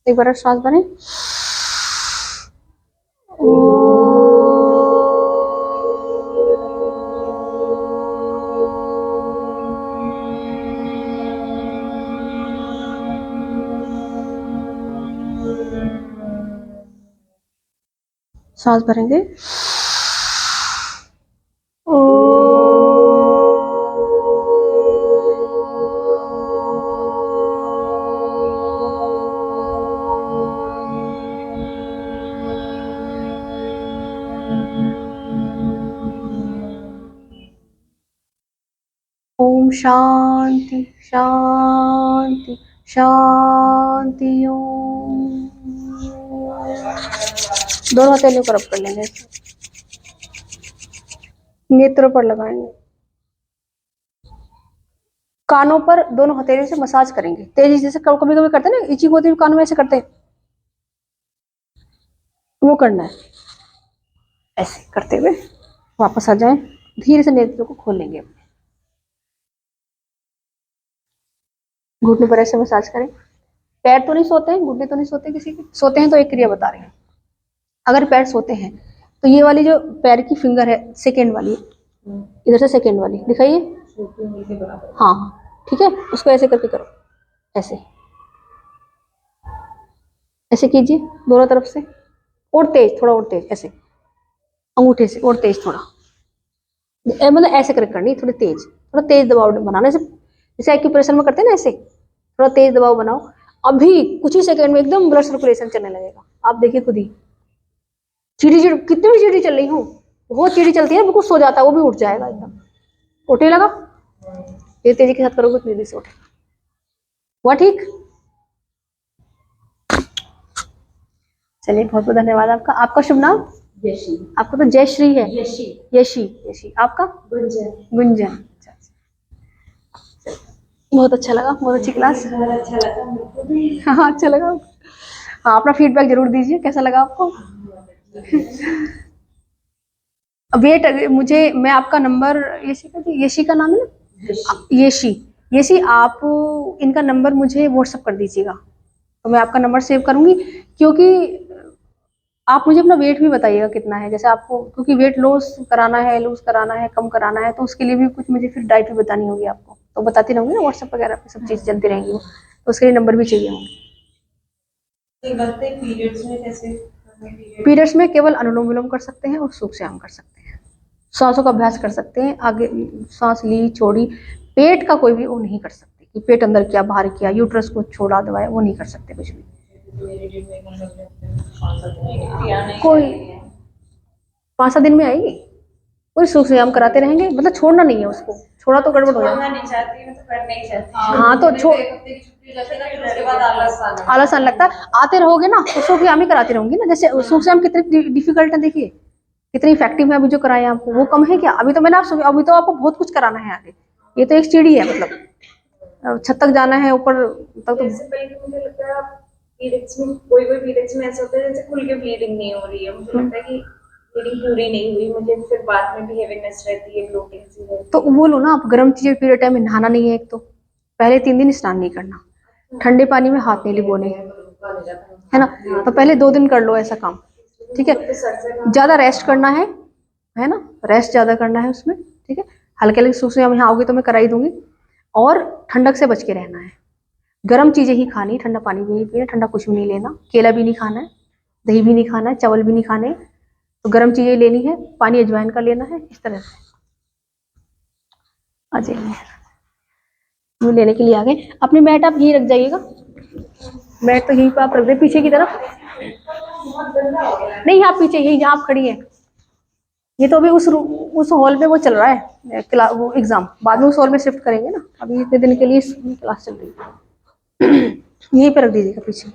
एक बार सांस भरें। सांस भरेंगे। ओम शांति शांति शांति। ओम। दोनों हथेलियों को रब कर लेंगे, नेत्रों पर लगाएंगे, कानों पर दोनों हथेलियों से मसाज करेंगे तेजी, जैसे कभी कभी करते हैं ना, इचिंग होती है कानों में, ऐसे करते हैं, वो करना है। ऐसे करते हुए वापस आ जाएं, धीरे से नेत्रों को खोल लेंगे। घुटने पर ऐसे मसाज करें। पैर तो नहीं सोते हैं, घुटने तो नहीं सोते किसी के, सोते हैं तो एक क्रिया बता रहे हैं। अगर पैर सोते हैं तो ये वाली जो पैर की फिंगर है, सेकेंड वाली, इधर से सेकेंड वाली दिखाइए। हाँ हाँ ठीक है, उसको ऐसे करके करो, ऐसे ऐसे कीजिए दोनों तरफ से, और तेज, थोड़ा और तेज, ऐसे अंगूठे से और तेज थोड़ा, मतलब ऐसे करके करनी, थोड़ा तेज दबाव बनाना, जैसे एक्यूप्रेशर में करते हैं ना, ऐसे थोड़ा तेज दबाव बनाओ। अभी कुछ ही सेकंड में एकदम ब्लड सर्कुलेशन चलने लगेगा, आप देखिए खुद ही। चिड़ी चिड़ी कितनी भी चिड़ी चल रही हूँ, बहुत चिड़ी चलती है, बिल्कुल सो जाता है, वो भी उठ जाएगा एकदम, उठने लगा। ये तेजी के साथ करोगे तो तेजी से उठेगा। हुआ ठीक? चलिए बहुत बहुत धन्यवाद आपका। आपका शुभ नाम? यशी। आपका तो जयश्री है। यशी। यशी। यशी। आपका? गुंजन। गुंजन। बहुत अच्छा लगा, बहुत अच्छी क्लास। अच्छा लगा मुझको भी। हाँ अच्छा लगा। हाँ अपना फीडबैक जरूर दीजिए, कैसा लगा आपको। वेट, मुझे, मैं आपका नंबर, यशी का नाम है ना, यशी, यशी आप इनका नंबर मुझे व्हाट्सअप कर दीजिएगा, तो मैं आपका नंबर सेव करूंगी। क्योंकि आप मुझे अपना वेट भी बताइएगा कितना है, जैसे आपको, क्योंकि वेट लॉस कराना है, लूज कराना है, कम कराना है, तो उसके लिए भी कुछ मुझे फिर डाइट भी बतानी होगी आपको, तो बताती रहूंगी ना व्हाट्सएप वगैरह पे, सब चीज़ चलती रहेंगी वो, तो उसके लिए नंबर भी चाहिए होंगे। पीरियड्स में कैसे? पीरियड्स में केवल अनुलोम विलोम कर सकते हैं और सूक्ष्म कर सकते हैं, सांसों का अभ्यास कर सकते हैं, आगे सांस ली छोड़ी, पेट का कोई भी वो नहीं कर सकते कि पेट अंदर किया बाहर किया, यूट्रस को छोड़ा दबाया, वो नहीं कर सकते कुछ भी। कोई 5-7 दिन में आएगी, कोई सूक्ष्म कराते रहेंगे, मतलब छोड़ना नहीं है उसको, छोड़ा तो गड़बड़ हो जाएगा। नहीं चाहती मैं तो करना ही चाहती। हाँ तो छोड़, आलस आने लगता है, आते रहोगे ना तो सूक्ष्म ही कराती रहूंगी ना, जैसे सूक्ष्म कितनी डिफिकल्ट है, देखिए कितनी इफेक्टिव है अभी जो कराया आपको, वो कम है क्या? अभी तो मैंने आप, अभी तो आपको बहुत कुछ कराना है आगे, ये तो एक सीढ़ी है, मतलब छत तक जाना है, ऊपर तक तो। जैसे पहले मुझे लगता है पीरियड्स में, कोई पीरियड्स में ऐसा होता है जैसे खुल के ब्लीडिंग नहीं हो रही है, मुझे लगता है कि ब्लीडिंग पूरी नहीं हुई, मुझे फिर बाद में भी हेवीनेस रहती है, ब्लोटिंग सी रहती है। तो वो लो ना आप, गर्म चीजें पीरियड टाइम में नहाना नहीं है, एक तो पहले 3 दिन स्नान नहीं करना, ठंडे पानी में हाथ नहीं लिबोने, है ना, तो पहले 2 दिन कर लो ऐसा काम, ठीक है। ज्यादा रेस्ट करना है ना, रेस्ट ज्यादा करना है उसमें, ठीक है। हल्के हल्के सूक्ष्म यहाँ आओगे तो मैं करा ही दूंगी, और ठंडक से बच के रहना है, गर्म चीजें ही खानी, ठंडा पानी भी नहीं पीना, ठंडा कुछ भी नहीं लेना, केला भी नहीं खाना है, दही भी नहीं खाना है, चावल भी नहीं खाने, तो गर्म चीजें लेनी है, पानी अजवाइन का लेना है, इस तरह से। आ जाइए, वो लेने के लिए आ गए। अपनी मैट आप यहीं रख जाइएगा, मैट तो यहीं पर आप रख दे पीछे की तरफ, नहीं आप पीछे यही जहाँ आप खड़ी हैं, ये तो अभी उस हॉल में वो चल रहा है वो एग्जाम, बाद में उस हॉल में शिफ्ट करेंगे ना, अभी इतने दिन के लिए क्लास चल रही है। यहीं पे रख दीजिएगा पीछे।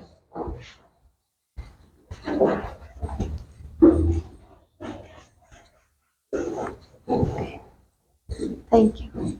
Thank you.